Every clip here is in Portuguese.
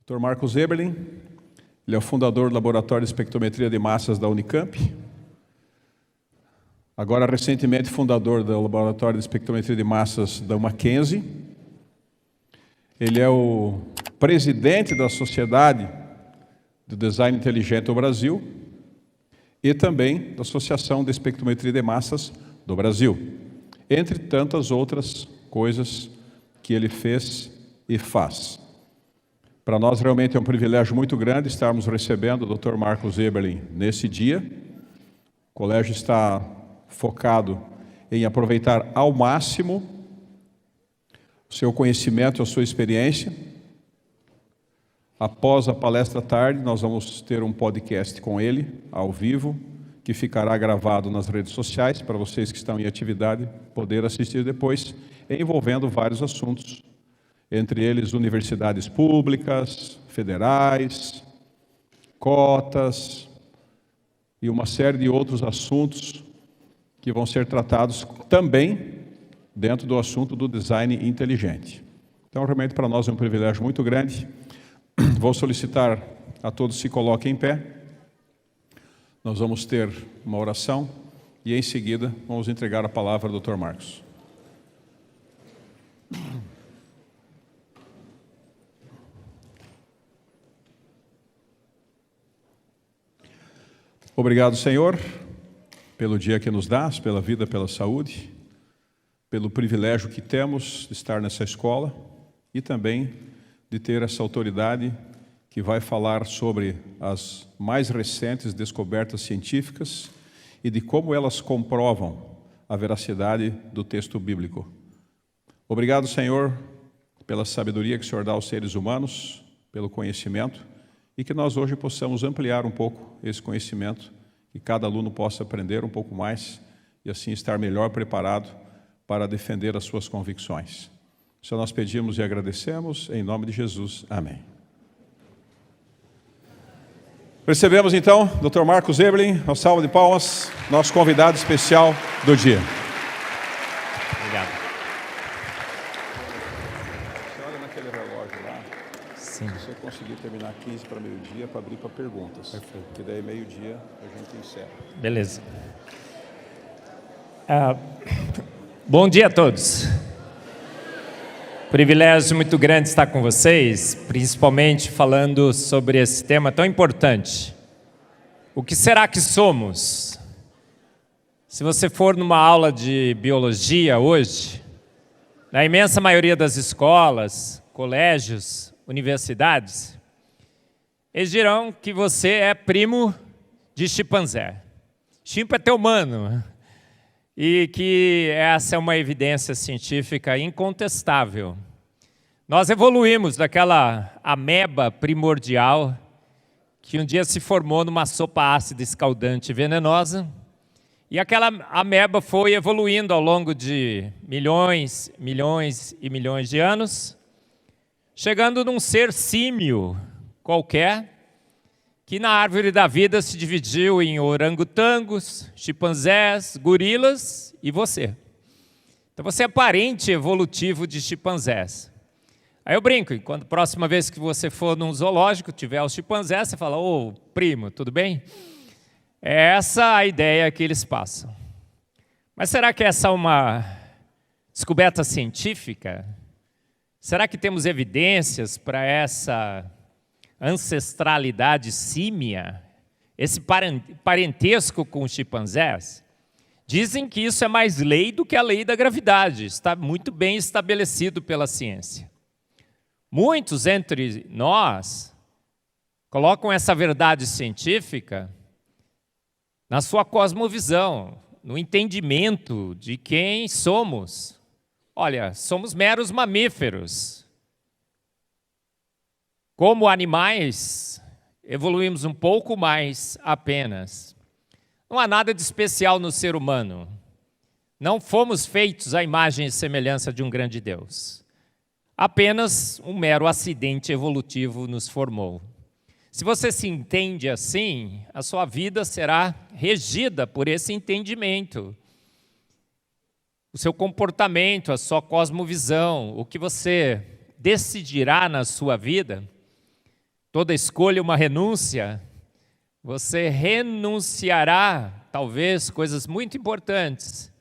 Dr. Marcos Eberlin, ele é o fundador do Laboratório de Espectrometria de Massas da Unicamp. Agora, recentemente, fundador do Laboratório de Espectrometria de Massas da Mackenzie. Ele é o presidente da Sociedade do Design Inteligente do Brasil e também da Associação de Espectrometria de Massas do Brasil, entre tantas outras coisas que ele fez e faz. Para nós realmente é um privilégio muito grande estarmos recebendo o Dr. Marcos Eberlin nesse dia. O colégio está focado em aproveitar ao máximo o seu conhecimento e a sua experiência. Após a palestra à tarde, nós vamos ter um podcast com ele, ao vivo, que ficará gravado nas redes sociais, para vocês que estão em atividade poder assistir depois, envolvendo vários assuntos, entre eles universidades públicas, federais, cotas e uma série de outros assuntos que vão ser tratados também dentro do assunto do design inteligente. Então, realmente, para nós é um privilégio muito grande. Vou solicitar a todos que se coloquem em pé. Nós vamos ter uma oração e, em seguida, vamos entregar a palavra ao Dr. Marcos. Obrigado, Senhor, pelo dia que nos dás, pela vida, pela saúde, pelo privilégio que temos de estar nessa escola e também de ter essa autoridade que vai falar sobre as mais recentes descobertas científicas e de como elas comprovam a veracidade do texto bíblico. Obrigado, Senhor, pela sabedoria que o Senhor dá aos seres humanos, pelo conhecimento, e que nós hoje possamos ampliar um pouco esse conhecimento, que cada aluno possa aprender um pouco mais e assim estar melhor preparado para defender as suas convicções. Isso nós pedimos e agradecemos, em nome de Jesus. Amém. Recebemos então Dr. Marcos Eberlin, uma salva de palmas, nosso convidado especial do dia. Obrigado. Você olha naquele relógio lá, Sim. se você conseguir terminar 15 para meio-dia, para abrir para perguntas. Perfeito. Que daí meio-dia a gente encerra. Beleza. Bom dia a todos. Privilégio muito grande estar com vocês, principalmente falando sobre esse tema tão importante. O que será que somos? Se você for numa aula de biologia hoje, na imensa maioria das escolas, colégios, universidades, eles dirão que você é primo de chimpanzé. Chimpa é teu mano. E que essa é uma evidência científica incontestável. Nós evoluímos daquela ameba primordial que um dia se formou numa sopa ácida escaldante e venenosa, e aquela ameba foi evoluindo ao longo de milhões, milhões e milhões de anos, chegando num ser símio qualquer, que na árvore da vida se dividiu em orangotangos, chimpanzés, gorilas e você. Então você é parente evolutivo de chimpanzés. Aí eu brinco, quando a próxima vez que você for num zoológico, tiver os chimpanzés, você fala, ô primo, tudo bem? É essa a ideia que eles passam. Mas será que essa é uma descoberta científica? Será que temos evidências para essa ancestralidade símia, esse parentesco com os chimpanzés? Dizem que isso é mais lei do que a lei da gravidade, está muito bem estabelecido pela ciência. Muitos entre nós colocam essa verdade científica na sua cosmovisão, no entendimento de quem somos. Olha, somos meros mamíferos. Como animais, evoluímos um pouco mais apenas. Não há nada de especial no ser humano. Não fomos feitos à imagem e semelhança de um grande Deus. Apenas um mero acidente evolutivo nos formou. Se você se entende assim, a sua vida será regida por esse entendimento. O seu comportamento, a sua cosmovisão, o que você decidirá na sua vida, toda escolha uma renúncia, você renunciará, talvez, coisas muito importantes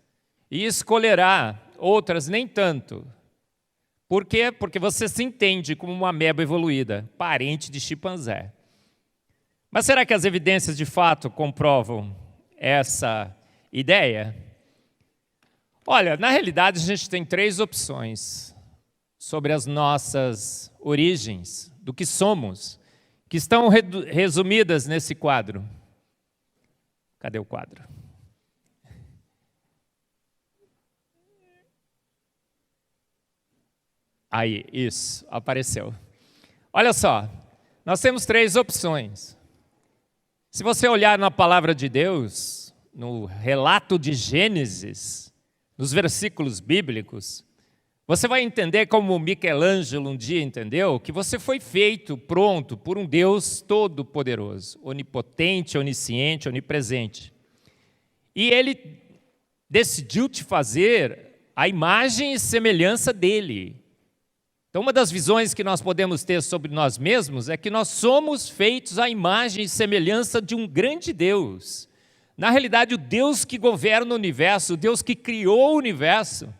e escolherá outras nem tanto. Por quê? Porque você se entende como uma ameba evoluída, parente de chimpanzé. Mas será que as evidências de fato comprovam essa ideia? Olha, na realidade a gente tem 3 opções sobre as nossas origens, do que somos, que estão resumidas nesse quadro. Cadê o quadro? Aí, isso, apareceu. Olha só, nós temos 3 opções. Se você olhar na palavra de Deus, no relato de Gênesis, nos versículos bíblicos, você vai entender como Michelangelo um dia entendeu, que você foi feito, pronto, por um Deus todo-poderoso, onipotente, onisciente, onipresente. E Ele decidiu te fazer a imagem e semelhança dEle. Então, uma das visões que nós podemos ter sobre nós mesmos é que nós somos feitos à imagem e semelhança de um grande Deus. Na realidade, o Deus que governa o universo, o Deus que criou o universo.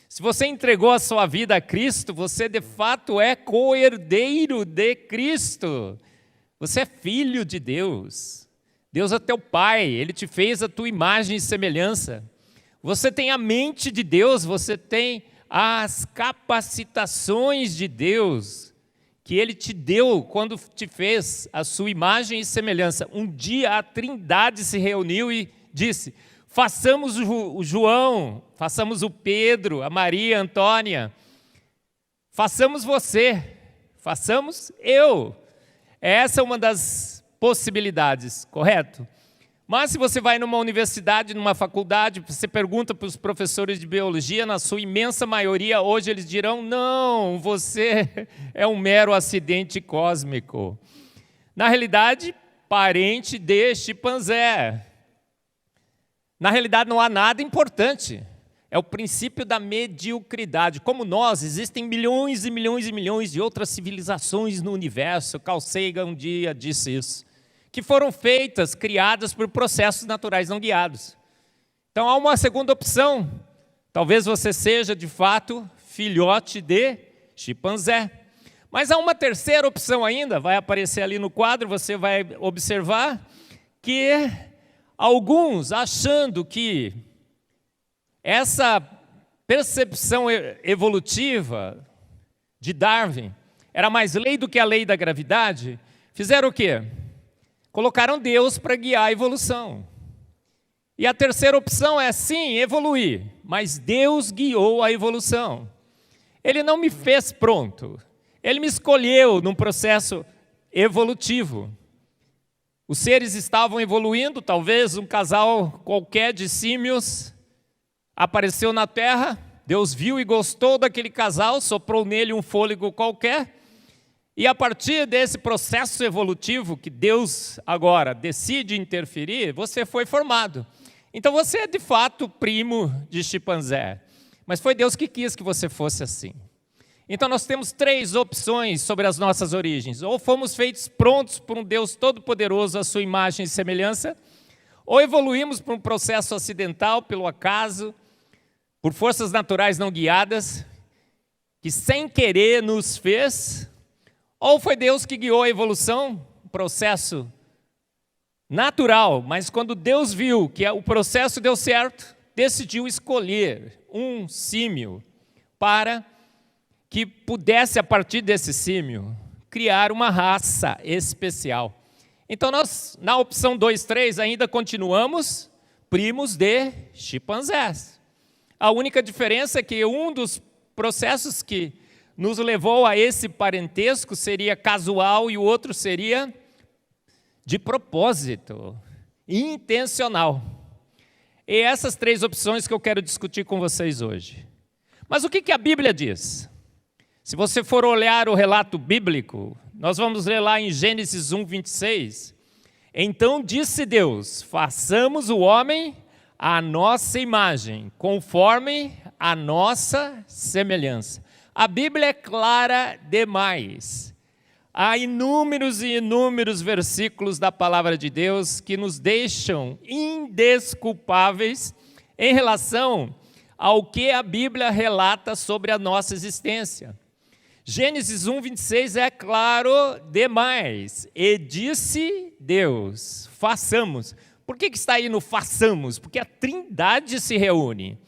Se você entregou a sua vida a Cristo, você de fato é co-herdeiro de Cristo. Você é filho de Deus. Deus é teu Pai, Ele te fez a tua imagem e semelhança. Você tem a mente de Deus, você tem as capacitações de Deus que Ele te deu quando te fez a sua imagem e semelhança. Um dia a Trindade se reuniu e disse: façamos o João, façamos o Pedro, a Maria, a Antônia, façamos você, façamos eu. Essa é uma das possibilidades, correto? Mas se você vai numa universidade, numa faculdade, você pergunta para os professores de biologia, na sua imensa maioria, hoje eles dirão: não, você é um mero acidente cósmico. Na realidade, parente de chimpanzé. Na realidade, não há nada importante. É o princípio da mediocridade. Como nós, existem milhões e milhões e milhões de outras civilizações no universo. Carl Sagan um dia disse isso, que foram feitas, criadas por processos naturais não guiados. Então há uma segunda opção. Talvez você seja, de fato, filhote de chimpanzé. Mas há uma terceira opção ainda, vai aparecer ali no quadro, você vai observar que alguns, achando que essa percepção evolutiva de Darwin era mais lei do que a lei da gravidade, fizeram o quê? Colocaram Deus para guiar a evolução. E a terceira opção é, sim, evoluir, mas Deus guiou a evolução. Ele não me fez pronto, Ele me escolheu num processo evolutivo. Os seres estavam evoluindo, talvez um casal qualquer de símios apareceu na Terra, Deus viu e gostou daquele casal, soprou nele um fôlego qualquer, e a partir desse processo evolutivo que Deus agora decide interferir, você foi formado. Então você é de fato primo de chimpanzé, mas foi Deus que quis que você fosse assim. Então nós temos 3 opções sobre as nossas origens: ou fomos feitos prontos por um Deus todo-poderoso à sua imagem e semelhança, ou evoluímos por um processo acidental, pelo acaso, por forças naturais não guiadas, que sem querer nos fez, ou foi Deus que guiou a evolução, um processo natural, mas quando Deus viu que o processo deu certo, decidiu escolher um símio para que pudesse, a partir desse símio, criar uma raça especial. Então nós, na opção 2, 3, ainda continuamos primos de chimpanzés. A única diferença é que um dos processos que nos levou a esse parentesco seria casual e o outro seria de propósito, intencional. E essas 3 opções que eu quero discutir com vocês hoje. Mas o que a Bíblia diz? Se você for olhar o relato bíblico, nós vamos ler lá em Gênesis 1, 26. Então disse Deus: façamos o homem à nossa imagem, conforme a nossa semelhança. A Bíblia é clara demais. Há inúmeros e inúmeros versículos da palavra de Deus que nos deixam indesculpáveis em relação ao que a Bíblia relata sobre a nossa existência. Gênesis 1:26 é claro demais. E disse Deus, façamos. Por que está aí no façamos? Porque a Trindade se reúne.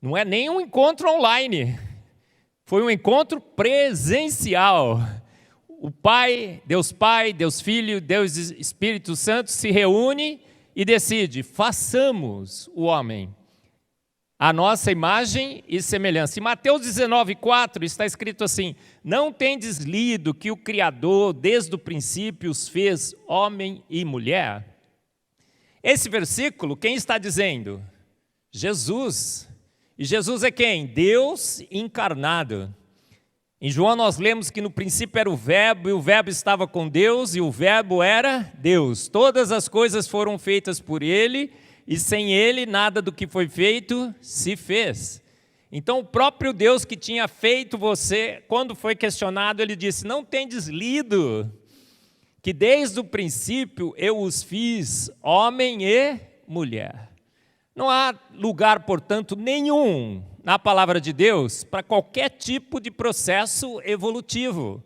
Não é nem um encontro online. Foi um encontro presencial. O Pai, Deus Filho, Deus Espírito Santo se reúne e decide, façamos o homem a nossa imagem e semelhança. Em Mateus 19:4 está escrito assim, não tendes lido que o Criador desde o princípio os fez homem e mulher? Esse versículo, quem está dizendo? Jesus. E Jesus é quem? Deus encarnado. Em João nós lemos que no princípio era o Verbo, e o Verbo estava com Deus, e o Verbo era Deus. Todas as coisas foram feitas por Ele, e sem Ele nada do que foi feito se fez. Então o próprio Deus que tinha feito você, quando foi questionado, Ele disse, não tendes lido que desde o princípio eu os fiz homem e mulher. Não há lugar, portanto, nenhum na palavra de Deus para qualquer tipo de processo evolutivo.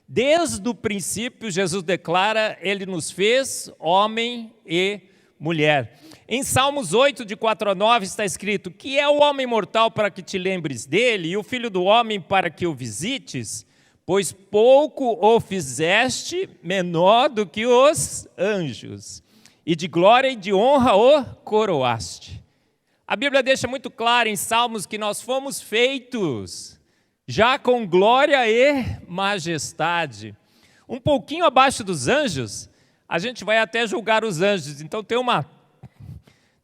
Desde o princípio, Jesus declara, Ele nos fez homem e mulher. Em Salmos 8, de 4 a 9, está escrito, que é o homem mortal para que te lembres dele, e o filho do homem para que o visites? Pois pouco o fizeste menor do que os anjos, e de glória e de honra o coroaste. A Bíblia deixa muito claro em Salmos que nós fomos feitos já com glória e majestade. Um pouquinho abaixo dos anjos, a gente vai até julgar os anjos. Então tem uma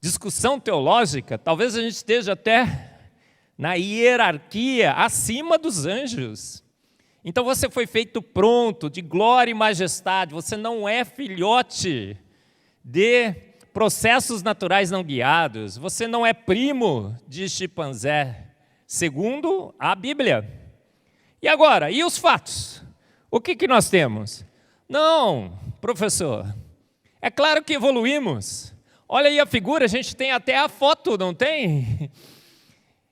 discussão teológica, talvez a gente esteja até na hierarquia acima dos anjos. Então você foi feito pronto, de glória e majestade, você não é filhote de processos naturais não guiados, você não é primo de chimpanzé, segundo a Bíblia. E agora, e os fatos? O que nós temos? Não, professor, é claro que evoluímos. Olha aí a figura, a gente tem até a foto, não tem?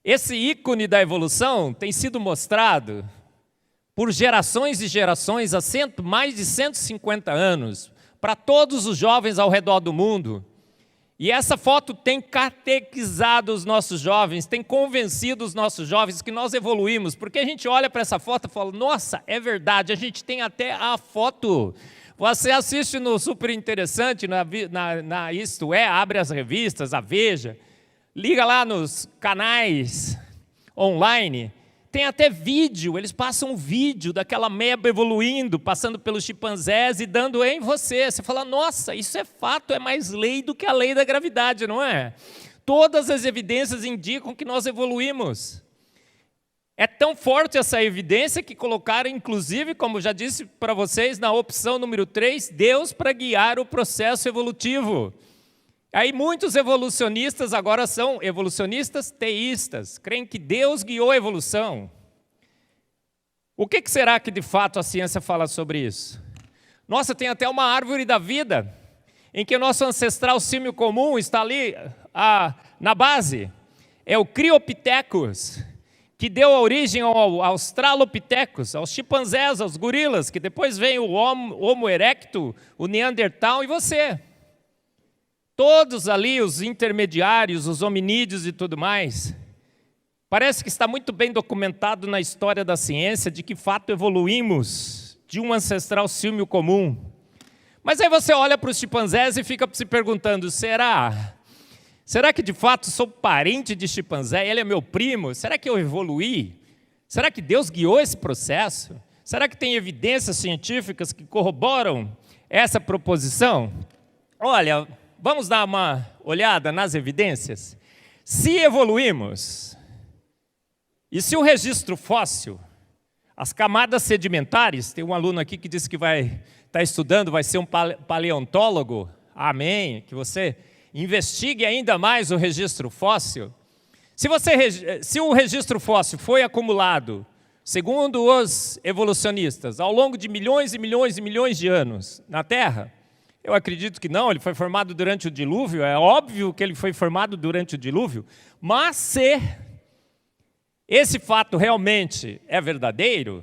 Esse ícone da evolução tem sido mostrado por gerações e gerações, há mais de 150 anos, para todos os jovens ao redor do mundo. E essa foto tem catequizado os nossos jovens, tem convencido os nossos jovens que nós evoluímos, porque a gente olha para essa foto e fala, nossa, é verdade, a gente tem até a foto. Você assiste no Super Interessante, na Isto É, abre as revistas, a Veja, liga lá nos canais online, tem até vídeo, eles passam um vídeo daquela ameba evoluindo, passando pelos chimpanzés e dando em você. Você fala, nossa, isso é fato, é mais lei do que a lei da gravidade, não é? Todas as evidências indicam que nós evoluímos. É tão forte essa evidência que colocaram, inclusive, como já disse para vocês, na opção número 3, Deus para guiar o processo evolutivo. Aí muitos evolucionistas agora são evolucionistas teístas, creem que Deus guiou a evolução. O que será que de fato a ciência fala sobre isso? Nossa, tem até uma árvore da vida, em que o nosso ancestral símio comum está ali na base. É o Cryopithecus, que deu origem ao Australopithecus, aos chimpanzés, aos gorilas, que depois vem o Homo erectus, o Neandertal e você. Todos ali, os intermediários, os hominídeos e tudo mais, parece que está muito bem documentado na história da ciência de que fato evoluímos de um ancestral símio comum. Mas aí você olha para os chimpanzés e fica se perguntando, será que de fato sou parente de chimpanzé? Ele é meu primo? Será que eu evoluí? Será que Deus guiou esse processo? Será que tem evidências científicas que corroboram essa proposição? Olha, vamos dar uma olhada nas evidências? Se evoluímos, e se o registro fóssil, as camadas sedimentares, tem um aluno aqui que disse que vai estar estudando, vai ser um paleontólogo, amém, que você investigue ainda mais o registro fóssil. Se o registro fóssil foi acumulado Segundo os evolucionistas, ao longo de milhões e milhões e milhões de anos na Terra, eu acredito que não, ele foi formado durante o dilúvio, é óbvio que ele foi formado durante o dilúvio, mas se esse fato realmente é verdadeiro,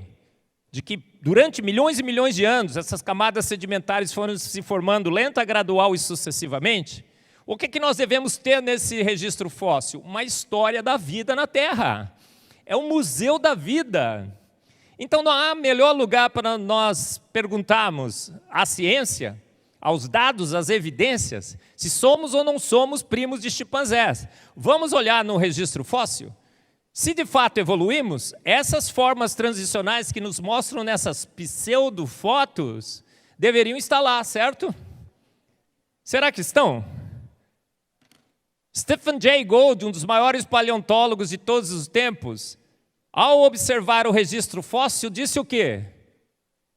de que durante milhões e milhões de anos essas camadas sedimentares foram se formando lenta, gradual e sucessivamente, o que nós devemos ter nesse registro fóssil? Uma história da vida na Terra. É um museu da vida. Então não há melhor lugar para nós perguntarmos à ciência, aos dados, às evidências, se somos ou não somos primos de chimpanzés. Vamos olhar no registro fóssil? Se de fato evoluímos, essas formas transicionais que nos mostram nessas pseudo-fotos deveriam estar lá, certo? Será que estão? Stephen Jay Gould, um dos maiores paleontólogos de todos os tempos, ao observar o registro fóssil, disse o quê?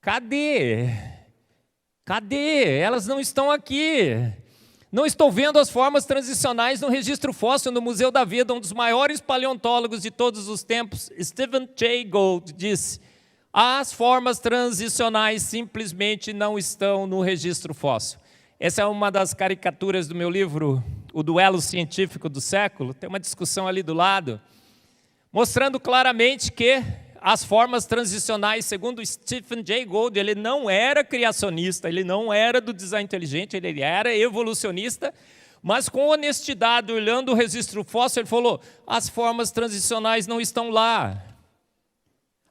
Cadê? Cadê? Elas não estão aqui. Não estou vendo as formas transicionais no registro fóssil no Museu da Vida. Um dos maiores paleontólogos de todos os tempos, Stephen Jay Gould, disse: as formas transicionais simplesmente não estão no registro fóssil. Essa é uma das caricaturas do meu livro, O Duelo Científico do Século. Tem uma discussão ali do lado, mostrando claramente que as formas transicionais, segundo Stephen Jay Gould, ele não era criacionista, ele não era do design inteligente, ele era evolucionista, mas com honestidade, olhando o registro fóssil, ele falou: as formas transicionais não estão lá.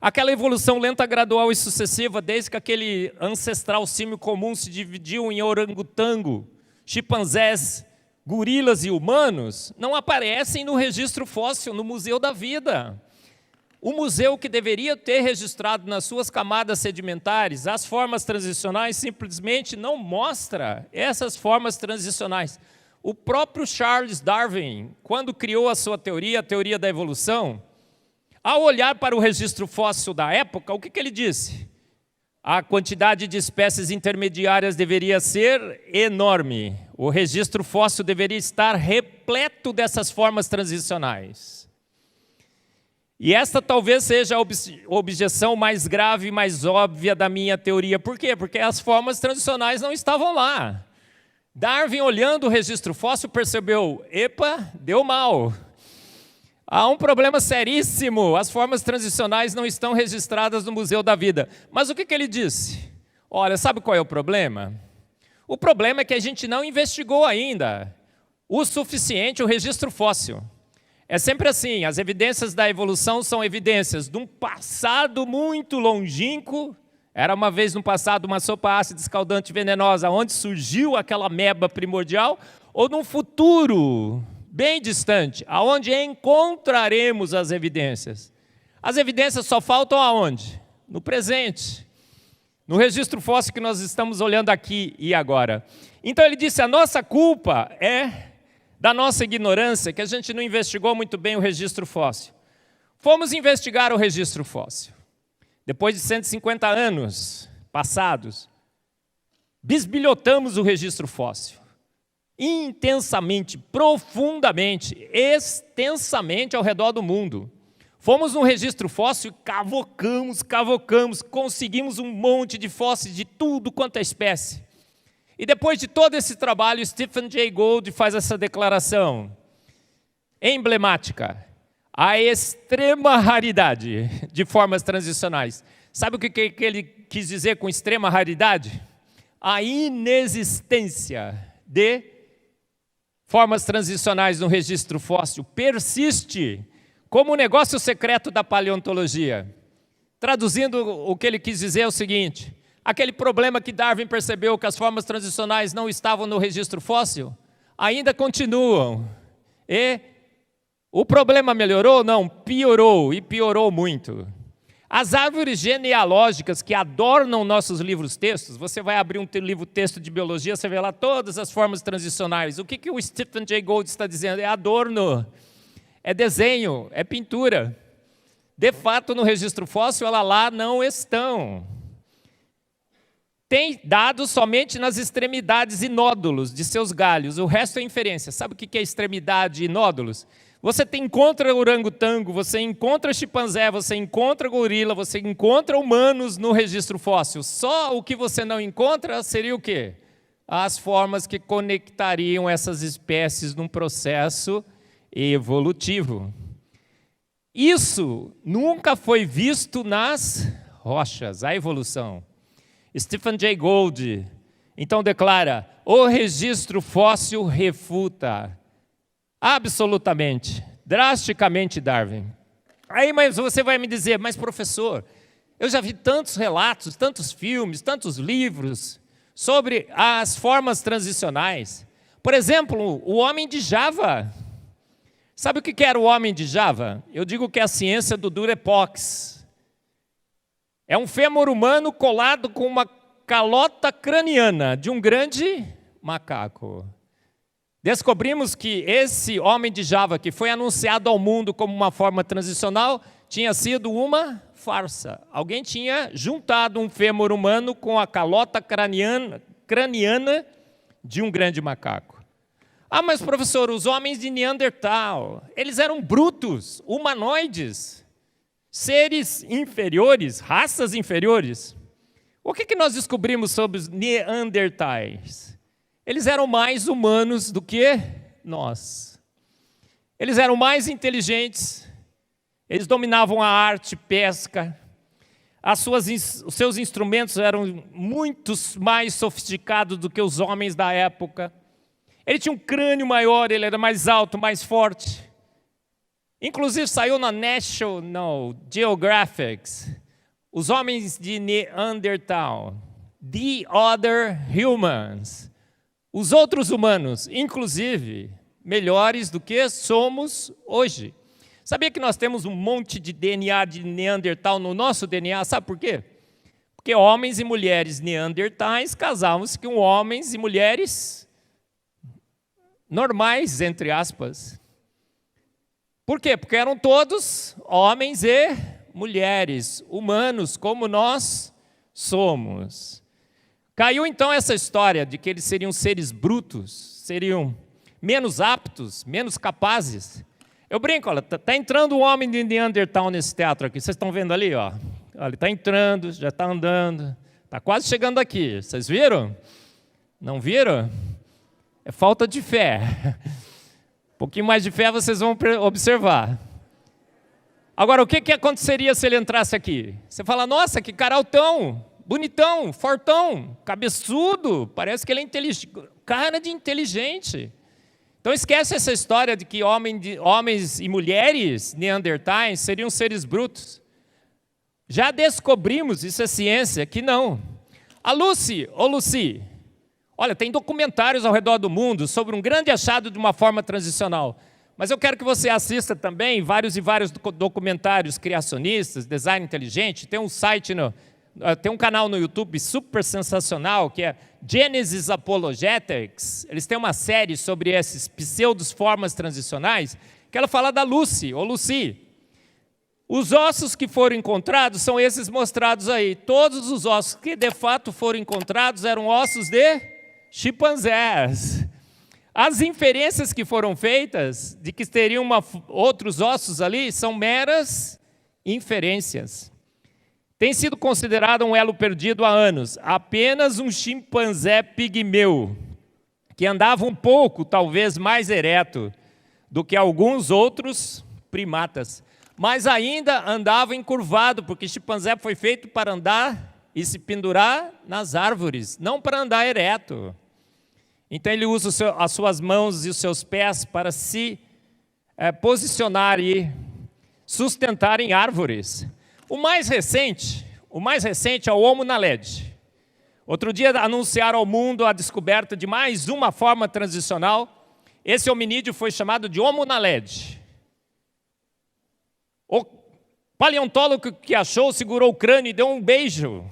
Aquela evolução lenta, gradual e sucessiva, desde que aquele ancestral símio comum se dividiu em orangotango, chimpanzés, gorilas e humanos, não aparecem no registro fóssil, no Museu da Vida. O museu que deveria ter registrado nas suas camadas sedimentares as formas transicionais simplesmente não mostra essas formas transicionais. O próprio Charles Darwin, quando criou a sua teoria, a teoria da evolução, ao olhar para o registro fóssil da época, o que ele disse? A quantidade de espécies intermediárias deveria ser enorme. O registro fóssil deveria estar repleto dessas formas transicionais. E esta talvez seja a objeção mais grave e mais óbvia da minha teoria. Por quê? Porque as formas transicionais não estavam lá. Darwin, olhando o registro fóssil, percebeu: epa, deu mal. Há um problema seríssimo, as formas transicionais não estão registradas no Museu da Vida. Mas o que ele disse? Olha, sabe qual é o problema? O problema é que a gente não investigou ainda o suficiente o registro fóssil. É sempre assim, as evidências da evolução são evidências de um passado muito longínquo. Era uma vez no passado uma sopa ácida escaldante venenosa, onde surgiu aquela ameba primordial, ou num futuro bem distante, aonde encontraremos as evidências. As evidências só faltam aonde? No presente, no registro fóssil que nós estamos olhando aqui e agora. Então ele disse: a nossa culpa é da nossa ignorância, que a gente não investigou muito bem o registro fóssil. Fomos investigar o registro fóssil. Depois de 150 anos passados, bisbilhotamos o registro fóssil. Intensamente, profundamente, extensamente ao redor do mundo. Fomos no registro fóssil e cavocamos, conseguimos um monte de fósseis de tudo quanto é espécie. E depois de todo esse trabalho, Stephen Jay Gould faz essa declaração emblemática: a extrema raridade de formas transicionais. Sabe o que ele quis dizer com extrema raridade? A inexistência de formas transicionais no registro fóssil persiste como um negócio secreto da paleontologia. Traduzindo, o que ele quis dizer é o seguinte: aquele problema que Darwin percebeu, que as formas transicionais não estavam no registro fóssil, ainda continuam. E o problema melhorou? Não, piorou, e piorou muito. As árvores genealógicas que adornam nossos livros-textos, você vai abrir um livro-texto de biologia, você vê lá todas as formas transicionais. O que o Stephen Jay Gould está dizendo? É adorno, é desenho, é pintura. De fato, no registro fóssil, elas lá não estão. Tem dados somente nas extremidades e nódulos de seus galhos, o resto é inferência. Sabe o que é extremidade e nódulos? Você encontra orangotango, você encontra chimpanzé, você encontra gorila, você encontra humanos no registro fóssil. Só o que você não encontra seria o quê? As formas que conectariam essas espécies num processo evolutivo. Isso nunca foi visto nas rochas, a evolução. Stephen Jay Gould, então, declara: o registro fóssil refuta absolutamente, drasticamente Darwin. Aí, mas você vai me dizer, mas professor, eu já vi tantos relatos, tantos filmes, tantos livros sobre as formas transicionais. Por exemplo, o homem de Java. Sabe o que era o homem de Java? Eu digo que é a ciência do Durepox. É um fêmur humano colado com uma calota craniana de um grande macaco. Descobrimos que esse homem de Java, que foi anunciado ao mundo como uma forma transicional, tinha sido uma farsa. Alguém tinha juntado um fêmur humano com a calota craniana de um grande macaco. Ah, mas professor, os homens de Neandertal, eles eram brutos, humanoides, seres inferiores, raças inferiores. O que nós descobrimos sobre os Neandertais? Eles eram mais humanos do que nós. Eles eram mais inteligentes, eles dominavam a arte, pesca, os seus instrumentos eram muito mais sofisticados do que os homens da época. Ele tinha um crânio maior, ele era mais alto, mais forte. Inclusive saiu na National Geographic, os homens de Neandertal, The Other Humans, os outros humanos, inclusive, melhores do que somos hoje. Sabia que nós temos um monte de DNA de Neandertal no nosso DNA? Sabe por quê? Porque homens e mulheres neandertais casavam-se com homens e mulheres normais, entre aspas. Por quê? Porque eram todos homens e mulheres, humanos, como nós somos. Caiu então essa história de que eles seriam seres brutos, seriam menos aptos, menos capazes. Eu brinco, olha, está entrando um homem de Neandertal nesse teatro aqui, vocês estão vendo ali, ó. Ele está entrando, já está andando, está quase chegando aqui, vocês viram? Não viram? É falta de fé. Um pouquinho mais de fé vocês vão observar. Agora, o que aconteceria se ele entrasse aqui? Você fala, nossa, que cara altão, bonitão, fortão, cabeçudo, parece que ele é inteligente, cara de inteligente. Então esquece essa história de que homens e mulheres neandertais seriam seres brutos. Já descobrimos, isso é ciência, que não. A Lucy, olha, tem documentários ao redor do mundo sobre um grande achado de uma forma transicional. Mas eu quero que você assista também vários documentários criacionistas, design inteligente. Tem um site, tem um canal no YouTube super sensacional, que é Genesis Apologetics. Eles têm uma série sobre esses pseudos formas transicionais, que ela fala da Lucy. Os ossos que foram encontrados são esses mostrados aí. Todos os ossos que de fato foram encontrados eram ossos de chimpanzés. As inferências que foram feitas de que teriam outros ossos ali são meras inferências. Tem sido considerado um elo perdido há anos. Apenas um chimpanzé pigmeu, que andava um pouco, talvez mais ereto, do que alguns outros primatas. Mas ainda andava encurvado, porque chimpanzé foi feito para andar e se pendurar nas árvores, não para andar ereto. Então ele usa as suas mãos e os seus pés para se posicionar e sustentar em árvores. O mais recente é o Homo naledi. Outro dia anunciaram ao mundo a descoberta de mais uma forma transicional. Esse hominídeo foi chamado de Homo naledi. O paleontólogo que achou segurou o crânio e deu um beijo.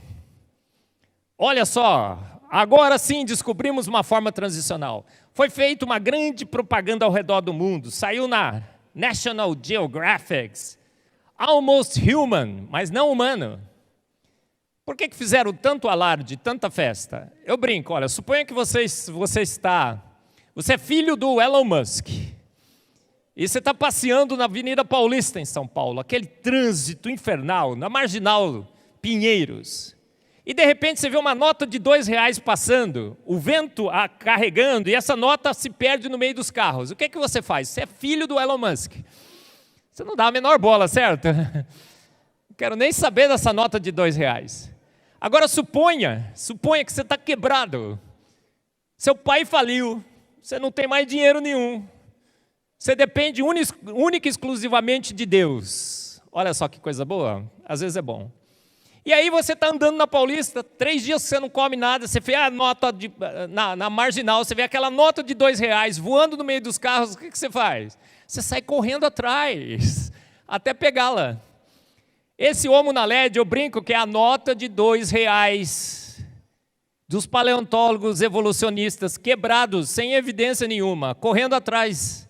Olha só, agora sim descobrimos uma forma transicional. Foi feita uma grande propaganda ao redor do mundo. Saiu na National Geographic. Almost human, mas não humano. Por que fizeram tanto alarde, tanta festa? Eu brinco, olha, suponha que você é filho do Elon Musk. e você está passeando na Avenida Paulista, em São Paulo, aquele trânsito infernal, na Marginal Pinheiros. E de repente você vê uma nota de R$2 passando, o vento carregando, e essa nota se perde no meio dos carros. O que é que você faz? Você é filho do Elon Musk. Você não dá a menor bola, certo? Não quero nem saber dessa nota de R$2. Agora suponha que você está quebrado. Seu pai faliu, você não tem mais dinheiro nenhum. Você depende única e exclusivamente de Deus. Olha só que coisa boa, às vezes é bom. E aí você está andando na Paulista, 3 dias que você não come nada, você vê a nota na Marginal, você vê aquela nota de R$2 voando no meio dos carros, o que você faz? Você sai correndo atrás, até pegá-la. Esse homo naledi, eu brinco que é a nota de R$2 dos paleontólogos evolucionistas, quebrados, sem evidência nenhuma, correndo atrás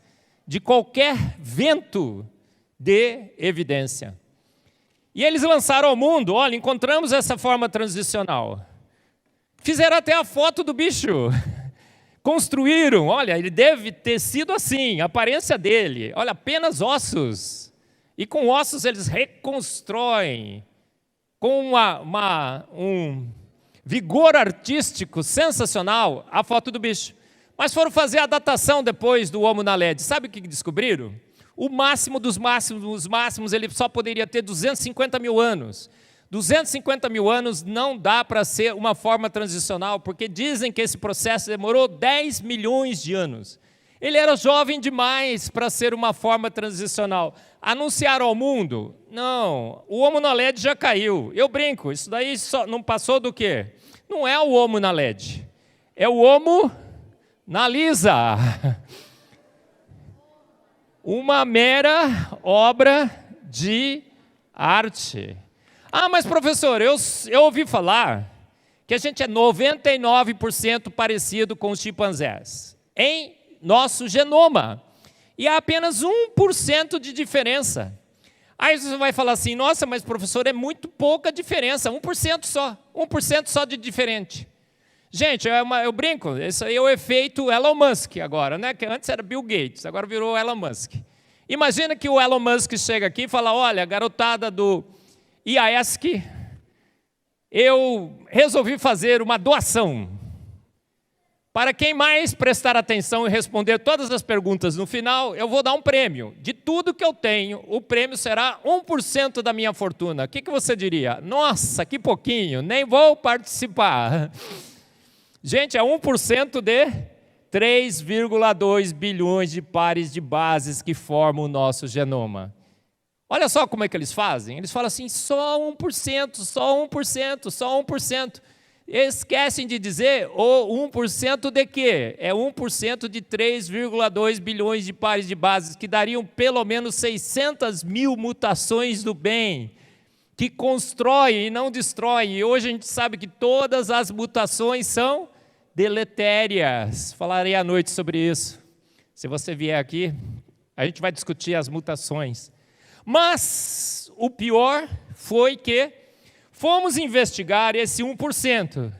de qualquer vento de evidência. E eles lançaram ao mundo, olha, encontramos essa forma transicional. Fizeram até a foto do bicho. Construíram, olha, ele deve ter sido assim, a aparência dele. Olha, apenas ossos. E com ossos eles reconstroem, com um vigor artístico sensacional, a foto do bicho. Mas foram fazer a datação depois do Homo naledi. Sabe o que descobriram? O máximo dos máximos, ele só poderia ter 250 mil anos. 250 mil anos não dá para ser uma forma transicional, porque dizem que esse processo demorou 10 milhões de anos. Ele era jovem demais para ser uma forma transicional. Anunciaram ao mundo? Não, o Homo naledi já caiu. Eu brinco, isso daí só não passou do quê? Não é o Homo naledi, é o Homo nalisa. Uma mera obra de arte. Ah, mas professor, eu ouvi falar que a gente é 99% parecido com os chimpanzés em nosso genoma. E há apenas 1% de diferença. Aí você vai falar assim, nossa, mas professor, é muito pouca diferença, 1% só. 1% só de diferente. Gente, eu brinco, isso aí é o efeito Elon Musk agora, né? Que antes era Bill Gates, agora virou Elon Musk. Imagina que o Elon Musk chega aqui e fala, olha, garotada do IASC, eu resolvi fazer uma doação. Para quem mais prestar atenção e responder todas as perguntas no final, eu vou dar um prêmio. De tudo que eu tenho, o prêmio será 1% da minha fortuna. O que você diria? Nossa, que pouquinho, nem vou participar. Gente, é 1% de 3,2 bilhões de pares de bases que formam o nosso genoma. Olha só como é que eles fazem. Eles falam assim, só 1%, só 1%, só 1%. Esquecem de dizer o 1% de quê? É 1% de 3,2 bilhões de pares de bases, que dariam pelo menos 600 mil mutações do bem, que constroem e não destroem. E hoje a gente sabe que todas as mutações são deletérias. Falarei à noite sobre isso. Se você vier aqui, a gente vai discutir as mutações. Mas o pior foi que fomos investigar esse 1%.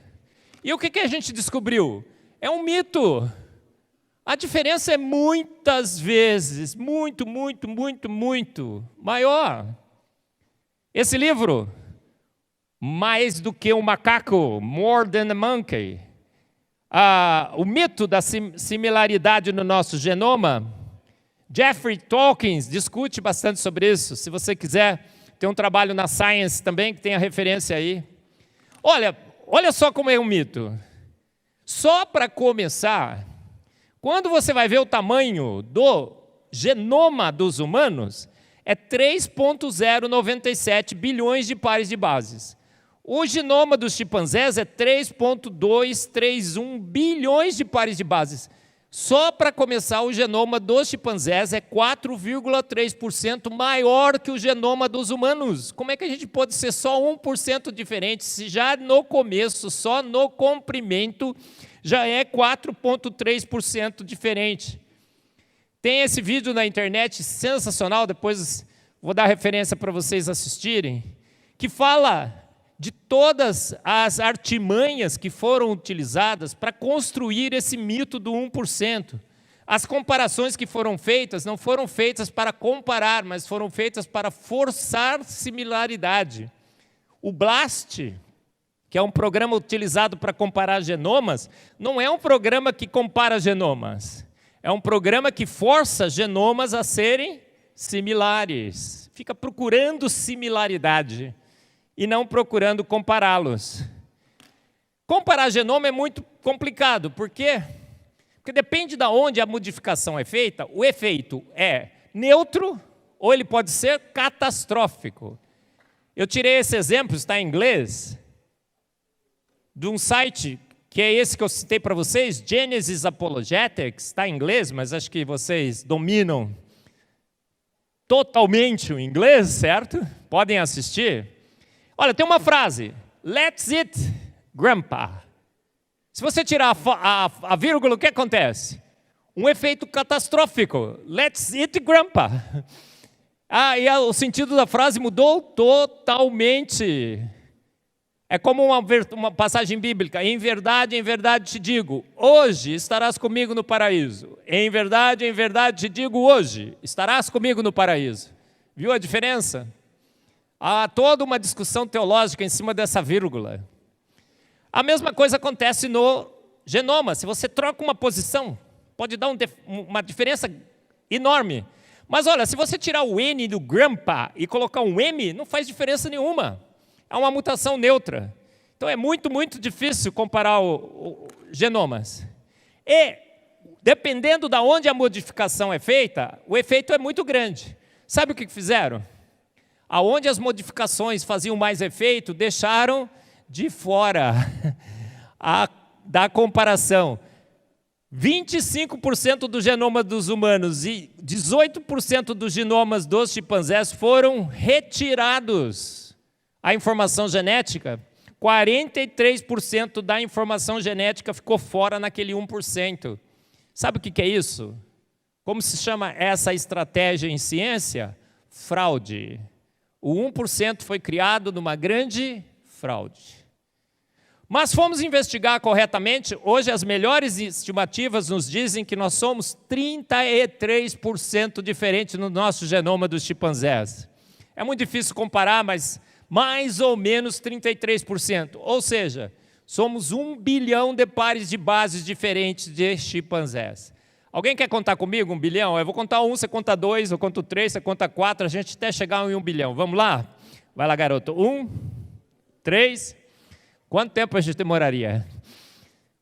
E o que a gente descobriu? É um mito. A diferença é muitas vezes, muito maior. Esse livro, Mais do que um macaco, More Than a Monkey, o mito da similaridade no nosso genoma, Jeffrey Dawkins discute bastante sobre isso. Se você quiser, tem um trabalho na Science também, que tem a referência aí. Olha só como é um mito. Só para começar, quando você vai ver o tamanho do genoma dos humanos, é 3,097 bilhões de pares de bases. O genoma dos chimpanzés é 3,231 bilhões de pares de bases. Só para começar, o genoma dos chimpanzés é 4,3% maior que o genoma dos humanos. Como é que a gente pode ser só 1% diferente, se já no começo, só no comprimento, já é 4,3% diferente? Tem esse vídeo na internet sensacional, depois vou dar referência para vocês assistirem, que fala de todas as artimanhas que foram utilizadas para construir esse mito do 1%. As comparações que foram feitas não foram feitas para comparar, mas foram feitas para forçar similaridade. O BLAST, que é um programa utilizado para comparar genomas, não é um programa que compara genomas. É um programa que força genomas a serem similares. Fica procurando similaridade e não procurando compará-los. Comparar genoma é muito complicado. Por quê? Porque depende de onde a modificação é feita, o efeito é neutro ou ele pode ser catastrófico. Eu tirei esse exemplo, está em inglês, de um site que é esse que eu citei para vocês, Genesis Apologetics, está em inglês, mas acho que vocês dominam totalmente o inglês, certo? Podem assistir. Olha, tem uma frase, let's eat grandpa. Se você tirar a vírgula, o que acontece? Um efeito catastrófico, let's eat grandpa. E o sentido da frase mudou totalmente. É como uma passagem bíblica. Em verdade te digo, hoje estarás comigo no paraíso. Em verdade te digo, hoje estarás comigo no paraíso. Viu a diferença? Há toda uma discussão teológica em cima dessa vírgula. A mesma coisa acontece no genoma. Se você troca uma posição, pode dar uma diferença enorme. Mas olha, se você tirar o N do grandpa e colocar um M, não faz diferença nenhuma. É uma mutação neutra. Então é muito, muito difícil comparar genomas. E, dependendo de onde a modificação é feita, o efeito é muito grande. Sabe o que fizeram? Aonde as modificações faziam mais efeito, deixaram de fora da comparação. 25% do genoma dos humanos e 18% dos genomas dos chimpanzés foram retirados. A informação genética, 43% da informação genética ficou fora naquele 1%. Sabe o que é isso? Como se chama essa estratégia em ciência? Fraude. O 1% foi criado numa grande fraude. Mas fomos investigar corretamente, hoje as melhores estimativas nos dizem que nós somos 33% diferentes no nosso genoma dos chimpanzés. É muito difícil comparar, mas mais ou menos 33%. Ou seja, somos 1 bilhão de pares de bases diferentes de chimpanzés. Alguém quer contar comigo 1 bilhão? Eu vou contar 1, você conta 2, eu conto 3, você conta 4, a gente até chegar em 1 bilhão. Vamos lá? Vai lá, garoto. 1, 3. Quanto tempo a gente demoraria?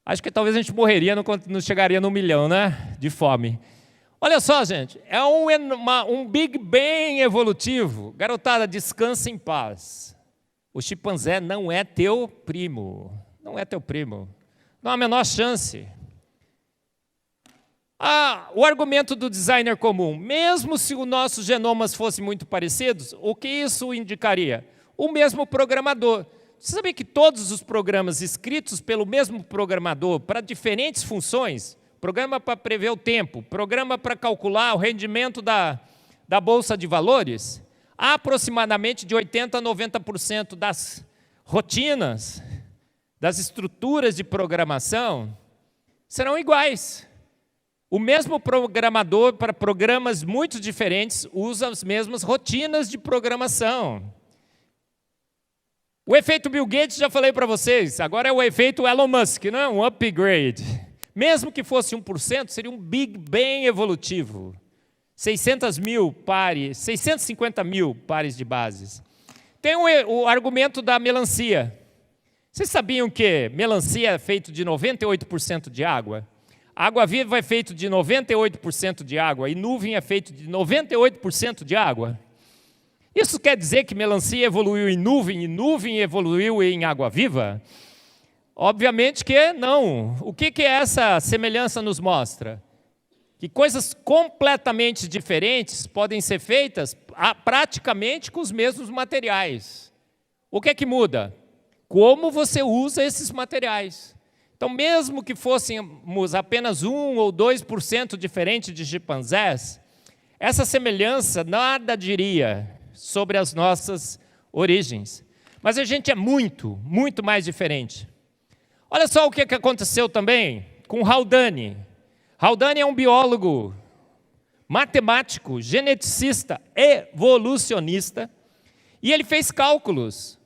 Acho que talvez a gente morreria, não chegaria no 1 milhão, né? De fome. Olha só, gente, é um Big Bang evolutivo. Garotada, descansa em paz. O chimpanzé não é teu primo. Não é teu primo. Não há a menor chance. O argumento do designer comum. Mesmo se os nossos genomas fossem muito parecidos, o que isso indicaria? O mesmo programador. Você sabia que todos os programas escritos pelo mesmo programador para diferentes funções, programa para prever o tempo, programa para calcular o rendimento da Bolsa de Valores, aproximadamente de 80% a 90% das rotinas, das estruturas de programação, serão iguais. O mesmo programador para programas muito diferentes usa as mesmas rotinas de programação. O efeito Bill Gates, já falei para vocês, agora é o efeito Elon Musk, não é um upgrade. Mesmo que fosse 1%, seria um Big Bang evolutivo. 650 mil pares de bases. Tem o argumento da melancia. Vocês sabiam que melancia é feito de 98% de água? Água viva é feito de 98% de água e nuvem é feito de 98% de água. Isso quer dizer que melancia evoluiu em nuvem e nuvem evoluiu em água viva? Obviamente que não. O que essa semelhança nos mostra? Que coisas completamente diferentes podem ser feitas praticamente com os mesmos materiais. O que muda? Como você usa esses materiais. Então, mesmo que fôssemos apenas 1 ou 2% diferente de chimpanzés, essa semelhança nada diria sobre as nossas origens. Mas a gente é muito, muito mais diferente. Olha só o que aconteceu também com Haldane. Haldane é um biólogo, matemático, geneticista, evolucionista, e ele fez cálculos.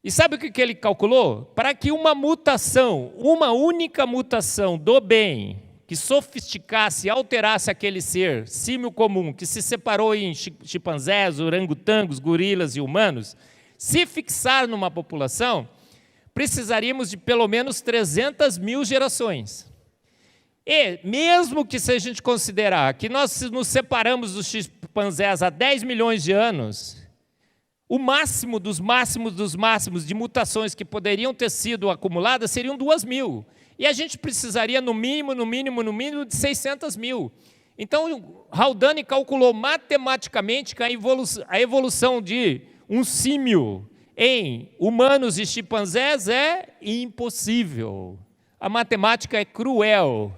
E sabe o que ele calculou? Para que uma mutação, uma única mutação do bem, que sofisticasse, alterasse aquele ser símio comum, que se separou em chimpanzés, orangotangos, gorilas e humanos, se fixar numa população, precisaríamos de pelo menos 300 mil gerações. E mesmo que se a gente considerar que nós nos separamos dos chimpanzés há 10 milhões de anos, o máximo dos máximos dos máximos de mutações que poderiam ter sido acumuladas seriam 2.000. E a gente precisaria, no mínimo, de 600 mil. Então, Haldane calculou matematicamente que a evolução de um símio em humanos e chimpanzés é impossível. A matemática é cruel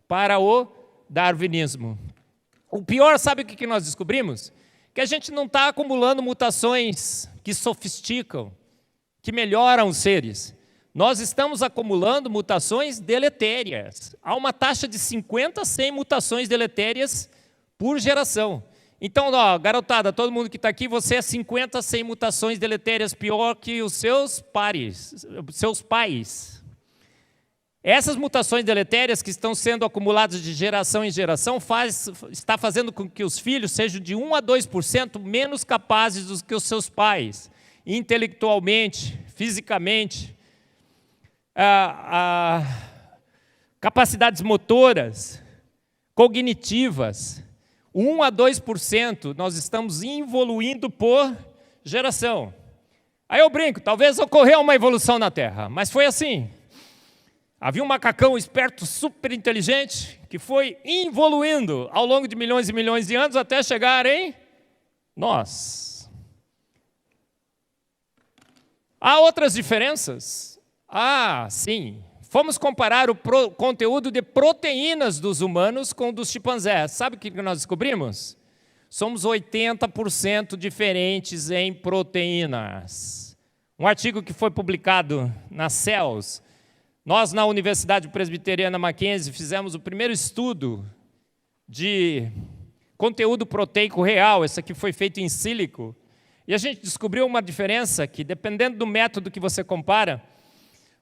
para o darwinismo. O pior, sabe o que nós descobrimos? Que a gente não está acumulando mutações que sofisticam, que melhoram os seres. Nós estamos acumulando mutações deletérias. Há uma taxa de 50 a 100 mutações deletérias por geração. Então, ó, garotada, todo mundo que está aqui, você é 50 a 100 mutações deletérias pior que os seus pares, seus pais. Essas mutações deletérias que estão sendo acumuladas de geração em geração está fazendo com que os filhos sejam de 1 a 2% menos capazes do que os seus pais, intelectualmente, fisicamente, capacidades motoras, cognitivas. 1 a 2% nós estamos evoluindo por geração. Aí eu brinco, talvez ocorreu uma evolução na Terra, mas foi assim. Havia um macacão esperto, super inteligente, que foi evoluindo ao longo de milhões e milhões de anos até chegar em nós. Há outras diferenças? Ah, sim. Fomos comparar o conteúdo de proteínas dos humanos com o dos chimpanzés. Sabe o que nós descobrimos? Somos 80% diferentes em proteínas. Um artigo que foi publicado na Cells. Nós, na Universidade Presbiteriana Mackenzie, fizemos o primeiro estudo de conteúdo proteico real. Esse aqui foi feito em sílico. E a gente descobriu uma diferença que, dependendo do método que você compara,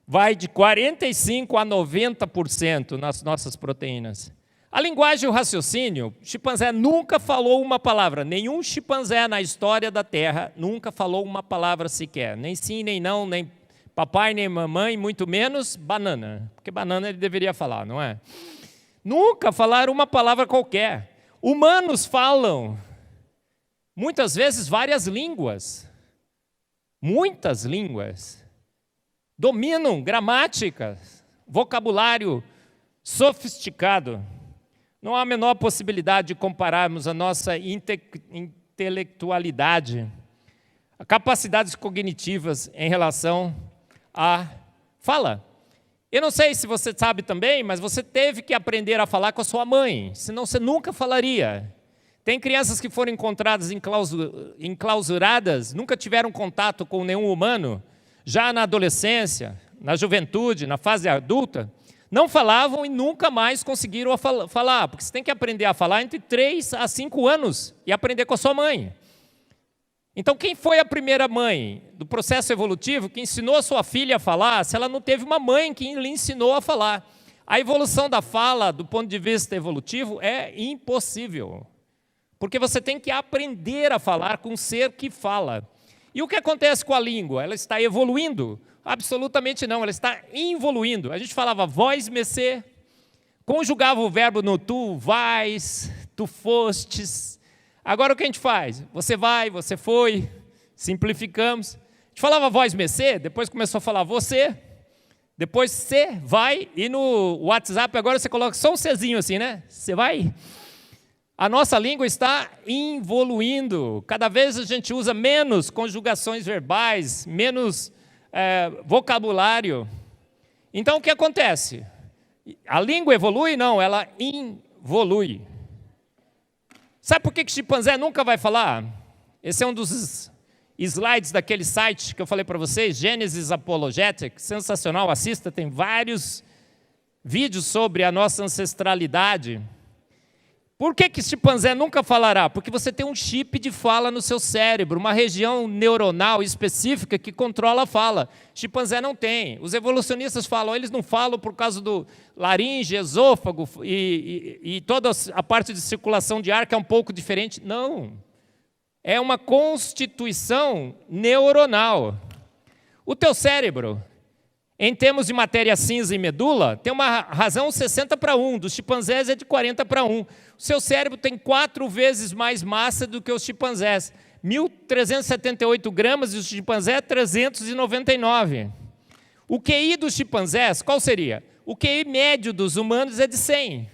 vai de 45% a 90% nas nossas proteínas. A linguagem e o raciocínio, o chimpanzé nunca falou uma palavra. Nenhum chimpanzé na história da Terra nunca falou uma palavra sequer. Nem sim, nem não, nem papai, nem mamãe, muito menos banana. Porque banana ele deveria falar, não é? Nunca falaram uma palavra qualquer. Humanos falam, muitas vezes, várias línguas. Muitas línguas. Dominam gramática, vocabulário sofisticado. Não há a menor possibilidade de compararmos a nossa intelectualidade, a capacidades cognitivas em relação à fala. Eu não sei se você sabe também, mas você teve que aprender a falar com a sua mãe, senão você nunca falaria. Tem crianças que foram encontradas enclausuradas, nunca tiveram contato com nenhum humano, já na adolescência, na juventude, na fase adulta, não falavam e nunca mais conseguiram falar, porque você tem que aprender a falar entre 3 a 5 anos e aprender com a sua mãe. Então, quem foi a primeira mãe do processo evolutivo que ensinou a sua filha a falar, se ela não teve uma mãe que lhe ensinou a falar? A evolução da fala, do ponto de vista evolutivo, é impossível, porque você tem que aprender a falar com um ser que fala. E o que acontece com a língua? Ela está evoluindo? Absolutamente não, ela está involuindo. A gente falava voz mercê, conjugava o verbo no tu, vais, tu fostes. Agora o que a gente faz? Você vai, você foi, simplificamos. A gente falava voz mercê, depois começou a falar você, depois você vai, e no WhatsApp agora você coloca só um Czinho assim, né? Você vai? A nossa língua está evoluindo. Cada vez a gente usa menos conjugações verbais, menos vocabulário. Então, o que acontece? A língua evolui? Não, ela involui. Sabe por que o chimpanzé nunca vai falar? Esse é um dos slides daquele site que eu falei para vocês, Genesis Apologetics, sensacional, assista, tem vários vídeos sobre a nossa ancestralidade. Por que chimpanzé nunca falará? Porque você tem um chip de fala no seu cérebro, uma região neuronal específica que controla a fala. Chimpanzé não tem. Os evolucionistas falam, eles não falam por causa do laringe, esôfago e toda a parte de circulação de ar que é um pouco diferente. Não. É uma constituição neuronal. O teu cérebro, em termos de matéria cinza e medula, tem uma razão 60:1, dos chimpanzés é de 40:1. O seu cérebro tem 4 vezes mais massa do que os chimpanzés. 1.378 gramas e os chimpanzés 399. O QI dos chimpanzés, qual seria? O QI médio dos humanos é de 100.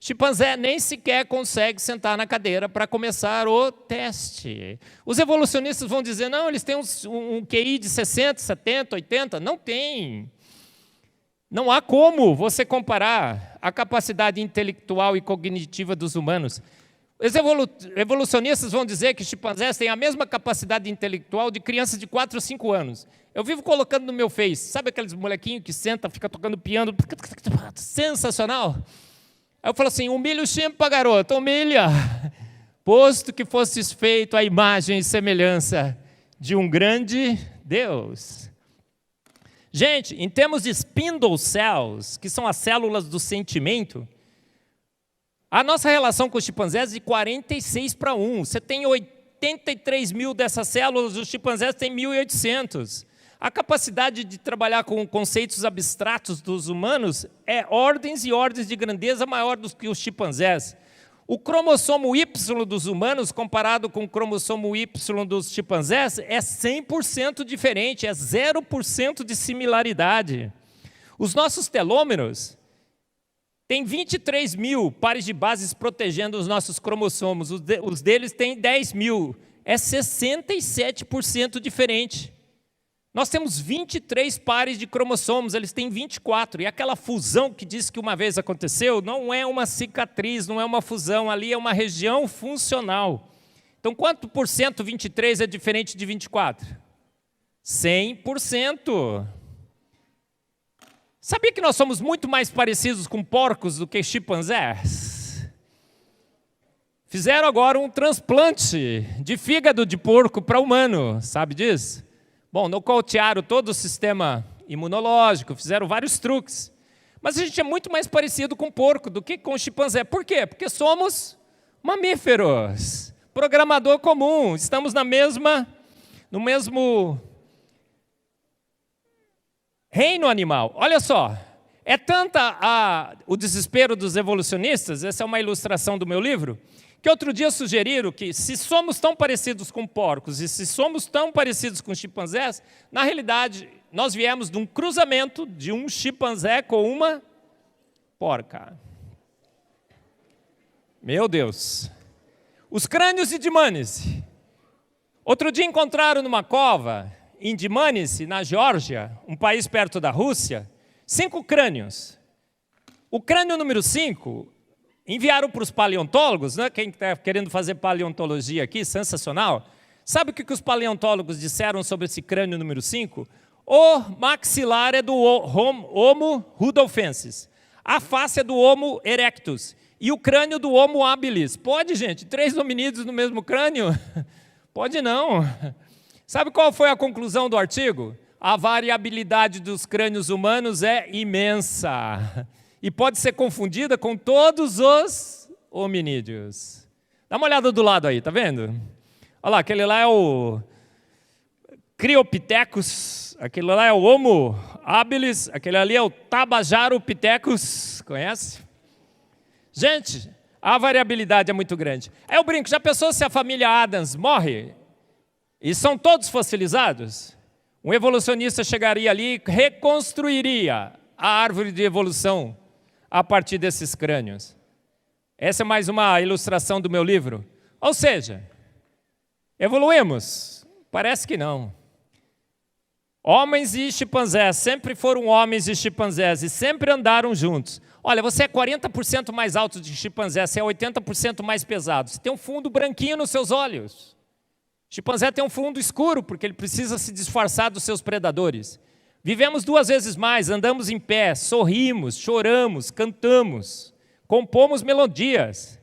Chimpanzé nem sequer consegue sentar na cadeira para começar o teste. Os evolucionistas vão dizer, não, eles têm um QI de 60, 70, 80. Não tem. Não há como você comparar a capacidade intelectual e cognitiva dos humanos. Os evolucionistas vão dizer que chimpanzés têm a mesma capacidade intelectual de crianças de 4 ou 5 anos. Eu vivo colocando no meu Face, sabe aqueles molequinhos que sentam, ficam tocando piano, sensacional? Aí eu falo assim, humilha o chimpa, garoto, humilha, posto que fostes feito à imagem e semelhança de um grande Deus. Gente, em termos de spindle cells, que são as células do sentimento, a nossa relação com os chimpanzés é de 46:1. Você tem 83 mil dessas células, os chimpanzés têm 1.800. A capacidade de trabalhar com conceitos abstratos dos humanos é ordens e ordens de grandeza maior do que os chimpanzés. O cromossomo Y dos humanos, comparado com o cromossomo Y dos chimpanzés, é 100% diferente, é 0% de similaridade. Os nossos telômeros têm 23 mil pares de bases protegendo os nossos cromossomos, os deles têm 10 mil, é 67% diferente. Nós temos 23 pares de cromossomos, eles têm 24. E aquela fusão que disse que uma vez aconteceu, não é uma cicatriz, não é uma fusão, ali é uma região funcional. Então, quanto por cento 23 é diferente de 24? 100%. Sabia que nós somos muito mais parecidos com porcos do que chimpanzés? Fizeram agora um transplante de fígado de porco para humano, sabe disso? Bom, nocautearam todo o sistema imunológico, fizeram vários truques. Mas a gente é muito mais parecido com porco do que com chimpanzé. Por quê? Porque somos mamíferos. Programador comum, estamos no mesmo reino animal. Olha só, é tanta o desespero dos evolucionistas, essa é uma ilustração do meu livro, que outro dia sugeriram que se somos tão parecidos com porcos e se somos tão parecidos com chimpanzés, na realidade, nós viemos de um cruzamento de um chimpanzé com uma porca. Meu Deus! Os crânios de Dmanisi. Outro dia encontraram numa cova, em Dmanisi, na Geórgia, um país perto da Rússia, 5 crânios. O crânio número 5... enviaram para os paleontólogos, né? Quem está querendo fazer paleontologia aqui, sensacional. Sabe o que os paleontólogos disseram sobre esse crânio número 5? O maxilar é do Homo rudolfensis, a face é do Homo erectus e o crânio do Homo habilis. Pode, gente? 3 hominídeos no mesmo crânio? Pode não. Sabe qual foi a conclusão do artigo? A variabilidade dos crânios humanos é imensa. E pode ser confundida com todos os hominídeos. Dá uma olhada do lado aí, tá vendo? Olha lá, aquele lá é o Cryopithecus, aquele lá é o Homo habilis, aquele ali é o Tabajaropithecus, conhece? Gente, a variabilidade é muito grande. Aí eu brinco, já pensou se a família Adams morre e são todos fossilizados? Um evolucionista chegaria ali e reconstruiria a árvore de evolução a partir desses crânios. Essa é mais uma ilustração do meu livro. Ou seja, evoluímos? Parece que não. Homens e chimpanzés sempre foram homens e chimpanzés e sempre andaram juntos. Olha, você é 40% mais alto de chimpanzé, você é 80% mais pesado. Você tem um fundo branquinho nos seus olhos. O chimpanzé tem um fundo escuro porque ele precisa se disfarçar dos seus predadores. Vivemos 2 vezes mais, andamos em pé, sorrimos, choramos, cantamos, compomos melodias.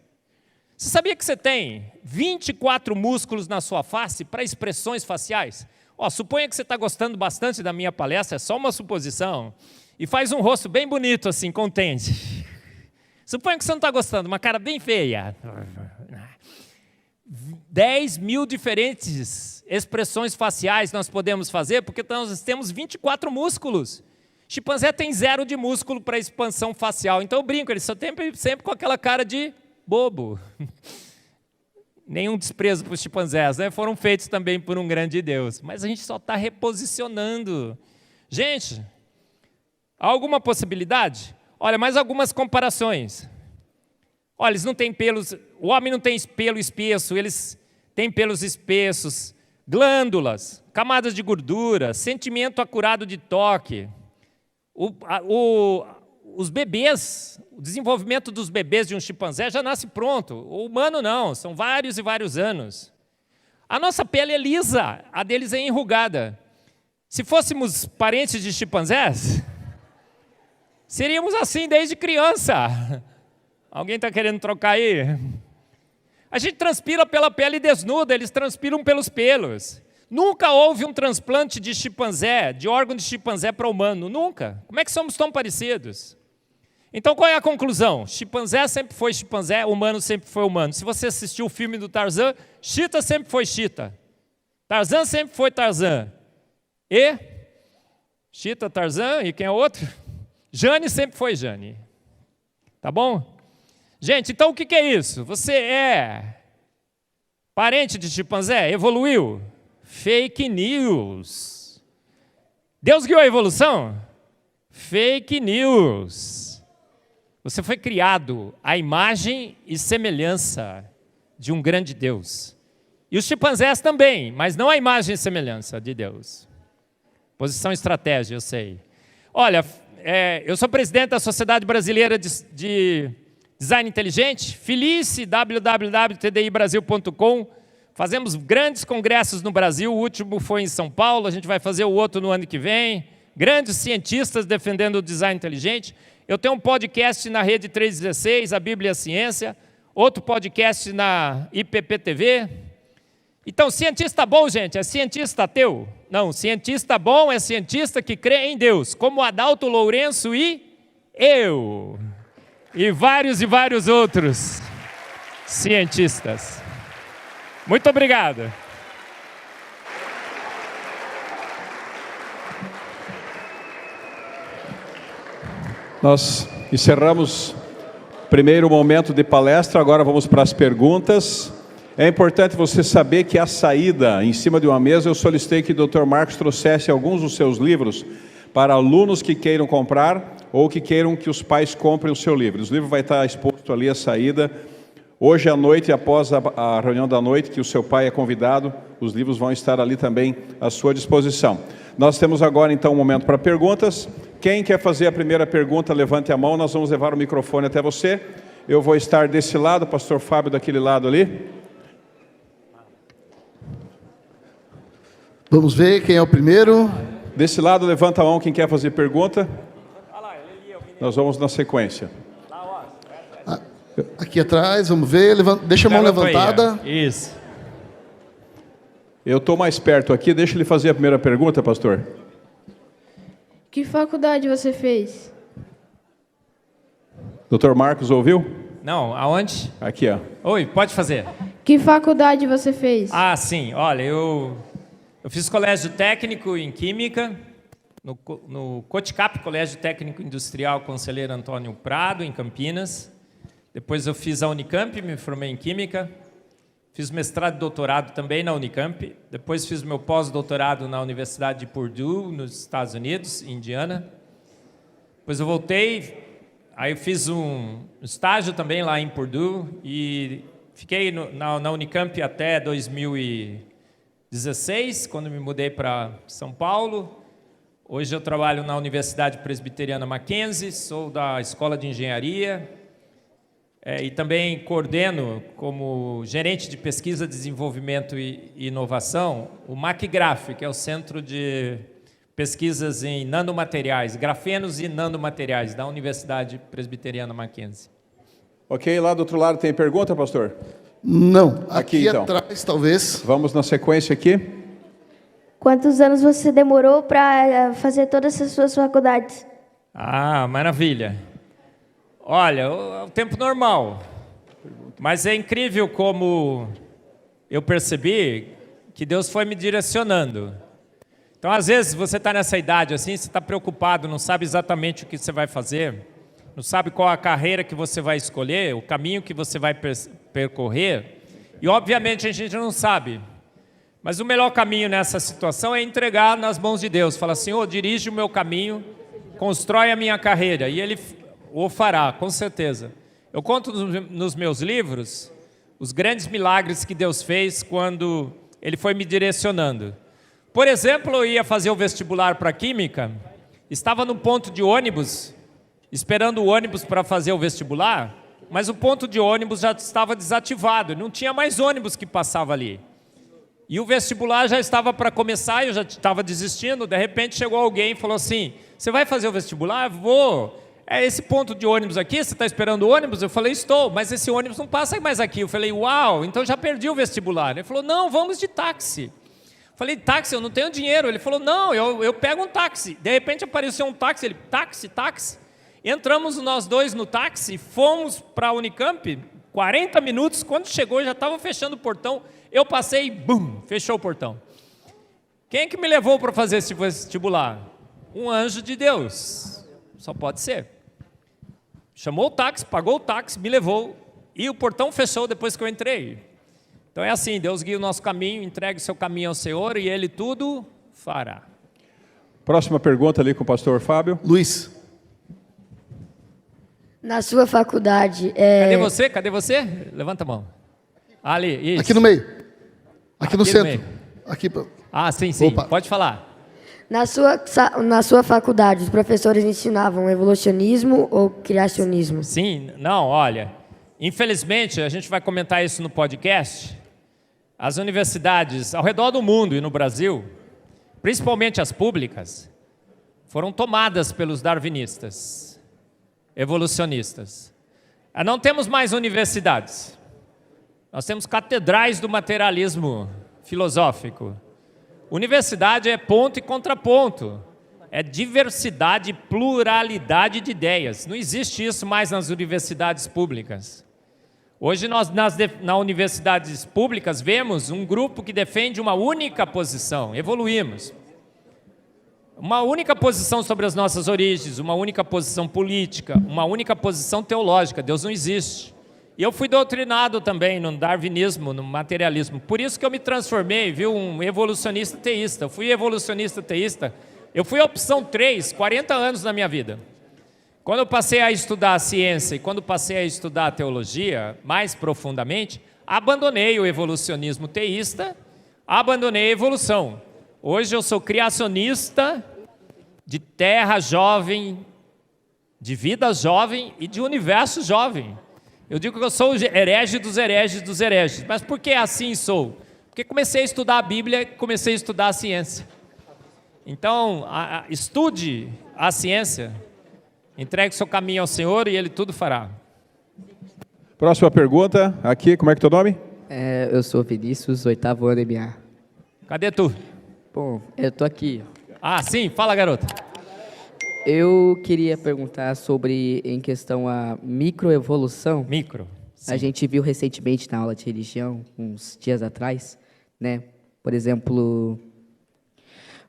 Você sabia que você tem 24 músculos na sua face para expressões faciais? Suponha que você está gostando bastante da minha palestra, é só uma suposição, e faz um rosto bem bonito assim, contente. Suponha que você não está gostando, uma cara bem feia. 10 mil diferentes expressões faciais nós podemos fazer, porque nós temos 24 músculos. Chimpanzé tem 0 de músculo para expansão facial, então eu brinco, eles só tem sempre com aquela cara de bobo. Nenhum desprezo para os chimpanzés, né? Foram feitos também por um grande Deus, mas a gente só está reposicionando. Gente, há alguma possibilidade? Olha, mais algumas comparações. Olha, eles não têm pelos, o homem não tem pelo espesso, eles têm pelos espessos, glândulas, camadas de gordura, sentimento acurado de toque. Os bebês, o desenvolvimento dos bebês de um chimpanzé já nasce pronto. O humano não, são vários e vários anos. A nossa pele é lisa, a deles é enrugada. Se fôssemos parentes de chimpanzés, seríamos assim desde criança. Alguém está querendo trocar aí? A gente transpira pela pele desnuda, eles transpiram pelos pelos. Nunca houve um transplante de chimpanzé, de órgão de chimpanzé para humano, nunca. Como é que somos tão parecidos? Então qual é a conclusão? Chimpanzé sempre foi chimpanzé, humano sempre foi humano. Se você assistiu o filme do Tarzan, Cheetah sempre foi Cheetah. Tarzan sempre foi Tarzan. E? Cheetah, Tarzan, e quem é outro? Jane sempre foi Jane. Tá bom? Gente, então o que é isso? Você é parente de chimpanzé? Evoluiu? Fake news. Deus guiou a evolução? Fake news. Você foi criado à imagem e semelhança de um grande Deus. E os chimpanzés também, mas não à imagem e semelhança de Deus. Posição estratégia, eu sei. Olha, eu sou presidente da Sociedade Brasileira de Design Inteligente, Felice, www.tdibrasil.com. Fazemos grandes congressos no Brasil, o último foi em São Paulo, a gente vai fazer o outro no ano que vem. Grandes cientistas defendendo o design inteligente. Eu tenho um podcast na Rede 316, a Bíblia e a Ciência, outro podcast na IPP-TV. Então, cientista bom, gente, é cientista ateu? Não, cientista bom é cientista que crê em Deus, como Adalto Lourenço e eu. E vários outros cientistas. Muito obrigado. Nós encerramos o primeiro momento de palestra, agora vamos para as perguntas. É importante você saber que a saída, em cima de uma mesa, eu solicitei que o Dr. Marcos trouxesse alguns dos seus livros para alunos que queiram comprar ou que queiram que os pais comprem o seu livro. O livro vai estar exposto ali à saída. Hoje à noite, após a reunião da noite, que o seu pai é convidado, os livros vão estar ali também à sua disposição. Nós temos agora, então, um momento para perguntas. Quem quer fazer a primeira pergunta, levante a mão, nós vamos levar o microfone até você. Eu vou estar desse lado, o pastor Fábio daquele lado ali. Vamos ver quem é o primeiro. Desse lado, levanta a mão quem quer fazer pergunta. Nós vamos na sequência. Aqui atrás, vamos ver. Deixa a mão levantada. Isso. Eu estou mais perto aqui, deixa ele fazer a primeira pergunta, pastor. Que faculdade você fez? Dr. Marcos, ouviu? Não, aonde? Aqui, ó. Oi, pode fazer. Que faculdade você fez? Ah, sim. Olha, eu fiz colégio técnico em Química, no Coticap, Colégio Técnico Industrial Conselheiro Antônio Prado, em Campinas. Depois eu fiz a Unicamp, me formei em Química. Fiz mestrado e doutorado também na Unicamp. Depois fiz meu pós-doutorado na Universidade de Purdue, nos Estados Unidos, em Indiana. Depois eu voltei, aí eu fiz um estágio também lá em Purdue e fiquei na Unicamp até 2016, quando me mudei para São Paulo. Hoje eu trabalho na Universidade Presbiteriana Mackenzie, sou da Escola de Engenharia e também coordeno como gerente de pesquisa, desenvolvimento e inovação o MacGraph, que é o Centro de pesquisas em nanomateriais, grafenos e nanomateriais, da Universidade Presbiteriana Mackenzie. Ok, lá do outro lado tem pergunta, pastor? Não. Aqui, então. Atrás, talvez. Vamos na sequência aqui. Quantos anos você demorou para fazer todas as suas faculdades? Ah, maravilha. Olha, o tempo normal. Mas é incrível como eu percebi que Deus foi me direcionando. Então, às vezes, você está nessa idade assim, você está preocupado, não sabe exatamente o que você vai fazer, não sabe qual a carreira que você vai escolher, o caminho que você vai percorrer. E, obviamente, a gente não sabe. Mas o melhor caminho nessa situação é entregar nas mãos de Deus. Fala, Senhor, dirige o meu caminho, constrói a minha carreira. E Ele o fará, com certeza. Eu conto nos meus livros os grandes milagres que Deus fez quando Ele foi me direcionando. Por exemplo, eu ia fazer o vestibular para Química, estava no ponto de ônibus, esperando o ônibus para fazer o vestibular, mas o ponto de ônibus já estava desativado, não tinha mais ônibus que passava ali. E o vestibular já estava para começar, eu já estava desistindo, de repente chegou alguém e falou assim, você vai fazer o vestibular? Vou. É esse ponto de ônibus aqui, você está esperando o ônibus? Eu falei, estou, mas esse ônibus não passa mais aqui. Eu falei, uau, então já perdi o vestibular. Ele falou, não, vamos de táxi. Eu falei, táxi, eu não tenho dinheiro. Ele falou, não, eu pego um táxi. De repente apareceu um táxi, ele, táxi. Entramos nós dois no táxi, fomos para a Unicamp, 40 minutos, quando chegou já estava fechando o portão, eu passei e bum, fechou o portão. Quem é que me levou para fazer esse vestibular? Um anjo de Deus, só pode ser. Chamou o táxi, pagou o táxi, me levou e o portão fechou depois que eu entrei. Então é assim, Deus guia o nosso caminho, entregue o seu caminho ao Senhor e Ele tudo fará. Próxima pergunta ali com o pastor Fábio. Luiz. Na sua faculdade... Cadê você? Levanta a mão. Ali, isso. Aqui no meio. Aqui no Aqui no centro. meio. Aqui. Ah, sim, Opa. pode falar. Na sua faculdade, os professores ensinavam evolucionismo ou criacionismo? Sim, não, olha, infelizmente, a gente vai comentar isso no podcast, as universidades ao redor do mundo e no Brasil, principalmente as públicas, foram tomadas pelos darwinistas, evolucionistas. Não temos mais universidades, nós temos catedrais do materialismo filosófico. Universidade é ponto e contraponto, é diversidade e pluralidade de ideias. Não existe isso mais nas universidades públicas. Hoje nós nas universidades públicas vemos um grupo que defende uma única posição, evoluímos. Uma única posição sobre as nossas origens, uma única posição política, uma única posição teológica. Deus não existe. E eu fui doutrinado também no darwinismo, no materialismo. Por isso que eu me transformei, viu, um evolucionista teísta. Eu fui evolucionista teísta. Eu fui a opção 3, 40 anos na minha vida. Quando eu passei a estudar a ciência e quando passei a estudar a teologia mais profundamente, abandonei o evolucionismo teísta, abandonei a evolução. Hoje eu sou criacionista de terra jovem, de vida jovem e de universo jovem. Eu digo que eu sou o herege dos hereges dos hereges. Mas por que assim sou? Porque comecei a estudar a Bíblia e comecei a estudar a ciência. Então, estude a ciência, entregue seu caminho ao Senhor e Ele tudo fará. Próxima pergunta, aqui, como é que é o teu nome? Eu sou Vinícius, 8º ano MA. Cadê tu? Bom, eu tô aqui. Ah, sim, fala, garota. Eu queria perguntar sobre, em questão a microevolução. Micro. Sim. A gente viu recentemente na aula de religião, uns dias atrás, né? Por exemplo,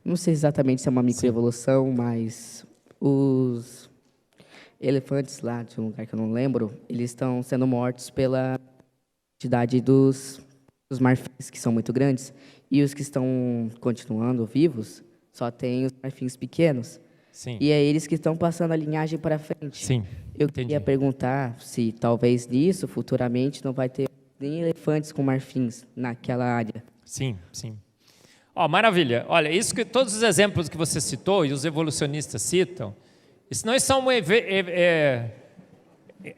não sei exatamente se é uma microevolução, mas os elefantes lá, de um lugar que eu não lembro, eles estão sendo mortos pela quantidade dos marfins, que são muito grandes, e os que estão continuando vivos, só tem os marfins pequenos. Sim. E é eles que estão passando a linhagem para frente. Sim. Eu Entendi. queria perguntar se talvez nisso, futuramente, não vai ter nem elefantes com marfins naquela área. Sim, sim. Maravilha. Olha, isso que todos os exemplos que você citou e os evolucionistas citam, isso não são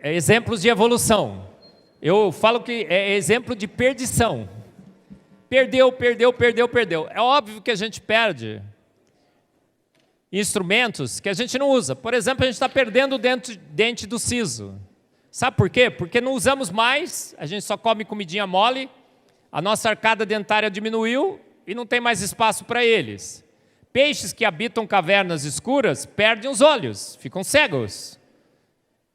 exemplos de evolução. Eu falo que é exemplo de perdição. Perdeu. É óbvio que a gente perde. instrumentos que a gente não usa. Por exemplo, a gente está perdendo o dente do siso. Sabe por quê? Porque não usamos mais, a gente só come comidinha mole, a nossa arcada dentária diminuiu e não tem mais espaço para eles. Peixes que habitam cavernas escuras perdem os olhos, ficam cegos.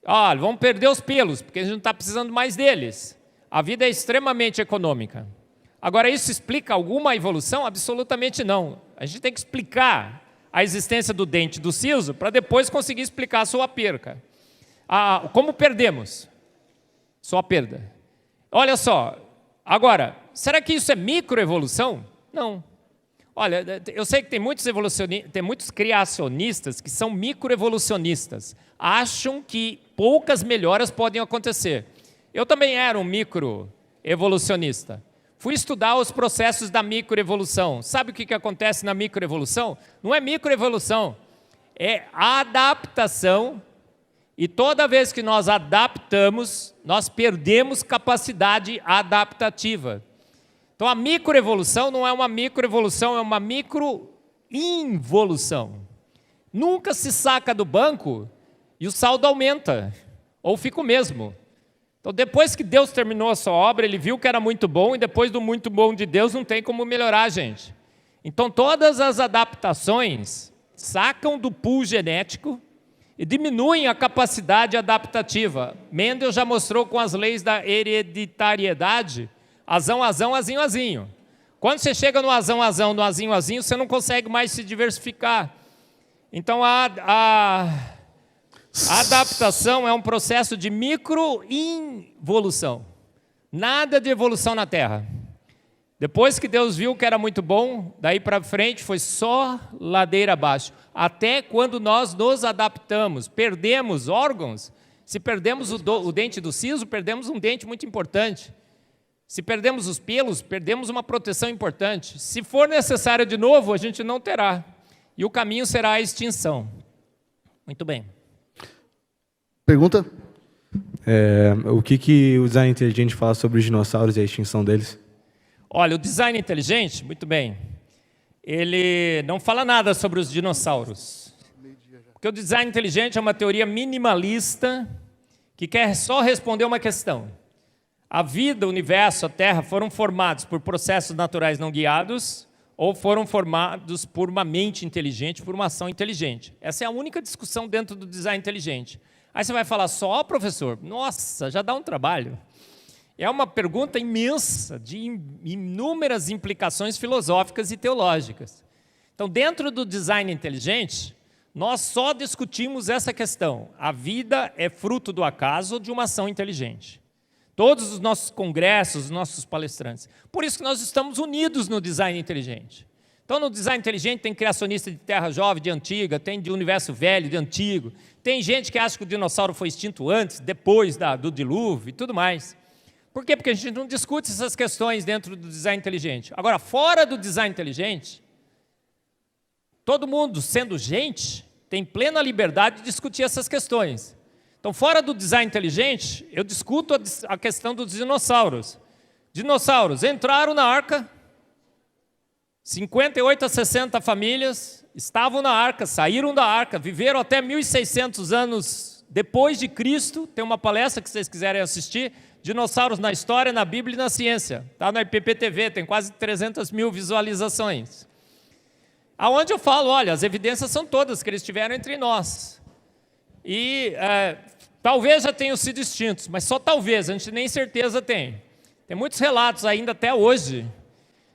Olha, vão perder os pelos, porque a gente não está precisando mais deles. A vida é extremamente econômica. Agora, isso explica alguma evolução? Absolutamente não. A gente tem que explicar a existência do dente do siso para depois conseguir explicar a sua perca. Como perdemos? Sua perda. Olha só, agora, será que isso é microevolução? Não. Olha, eu sei que tem muitos criacionistas que são microevolucionistas. Acham que poucas melhoras podem acontecer. Eu também era um microevolucionista. Fui estudar os processos da microevolução. Sabe o que acontece na microevolução? Não é microevolução, é adaptação. E toda vez que nós adaptamos, nós perdemos capacidade adaptativa. Então, a microevolução não é uma microevolução, é uma microinvolução. Nunca se saca do banco e o saldo aumenta, ou fica o mesmo. Então, depois que Deus terminou a sua obra, Ele viu que era muito bom, e depois do muito bom de Deus não tem como melhorar, gente. Então, todas as adaptações sacam do pool genético e diminuem a capacidade adaptativa. Mendel já mostrou com as leis da hereditariedade, azão, azão, azinho, azinho. Quando você chega no azão, azão, no azinho, azinho, você não consegue mais se diversificar. Então, a adaptação é um processo de microinvolução. Nada de evolução na Terra. Depois que Deus viu que era muito bom, daí para frente foi só ladeira abaixo. Até quando nós nos adaptamos, perdemos órgãos. Se perdemos o dente do siso, perdemos um dente muito importante. Se perdemos os pelos, perdemos uma proteção importante. Se for necessário de novo, a gente não terá. E o caminho será a extinção. Muito bem. Pergunta? O que o design inteligente fala sobre os dinossauros e a extinção deles? Olha, o design inteligente, muito bem, ele não fala nada sobre os dinossauros. Porque o design inteligente é uma teoria minimalista que quer só responder uma questão. A vida, o universo, a Terra foram formados por processos naturais não guiados ou foram formados por uma mente inteligente, por uma ação inteligente. Essa é a única discussão dentro do design inteligente. Aí você vai falar só, professor, nossa, já dá um trabalho. É uma pergunta imensa, de inúmeras implicações filosóficas e teológicas. Então, dentro do design inteligente, nós só discutimos essa questão. A vida é fruto do acaso ou de uma ação inteligente. Todos os nossos congressos, os nossos palestrantes. Por isso que nós estamos unidos no design inteligente. Então, no design inteligente tem criacionista de terra jovem, de antiga, tem de universo velho, de antigo. Tem gente que acha que o dinossauro foi extinto antes, depois do dilúvio e tudo mais. Por quê? Porque a gente não discute essas questões dentro do design inteligente. Agora, fora do design inteligente, todo mundo, sendo gente, tem plena liberdade de discutir essas questões. Então, fora do design inteligente, eu discuto a questão dos dinossauros. Dinossauros entraram na arca, 58 a 60 famílias estavam na arca, saíram da arca, viveram até 1.600 anos depois de Cristo. Tem uma palestra que vocês quiserem assistir, Dinossauros na História, na Bíblia e na Ciência. Está no IPPTV, tem quase 300 mil visualizações. Aonde eu falo, olha, as evidências são todas que eles estiveram entre nós. E talvez já tenham sido extintos, mas só talvez, a gente nem certeza tem. Tem muitos relatos ainda até hoje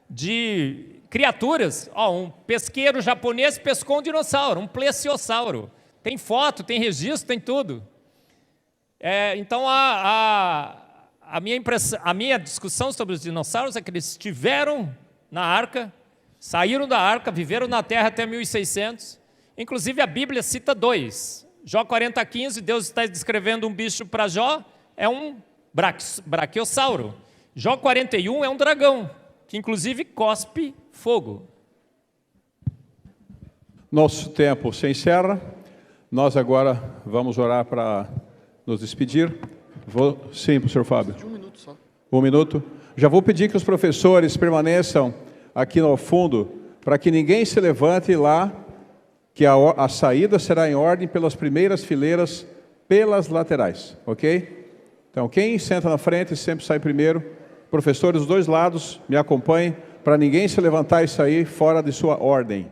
de criaturas. Um pesqueiro japonês pescou um dinossauro, um plesiosauro. Tem foto, tem registro, tem tudo. Então, a minha discussão sobre os dinossauros é que eles estiveram na arca, saíram da arca, viveram na terra até 1600. Inclusive, a Bíblia cita 2. Jó 40:15, Deus está descrevendo um bicho para Jó, é um braquiossauro. Jó 41 é um dragão, que inclusive cospe fogo. Nosso tempo se encerra. Nós agora vamos orar para nos despedir. Sim, professor Fábio. 1 minuto só. 1 minuto. Já vou pedir que os professores permaneçam aqui no fundo, para que ninguém se levante lá que a saída será em ordem pelas primeiras fileiras, pelas laterais, ok? Então, quem senta na frente sempre sai primeiro. Professores dos dois lados, me acompanhem, para ninguém se levantar e sair fora de sua ordem.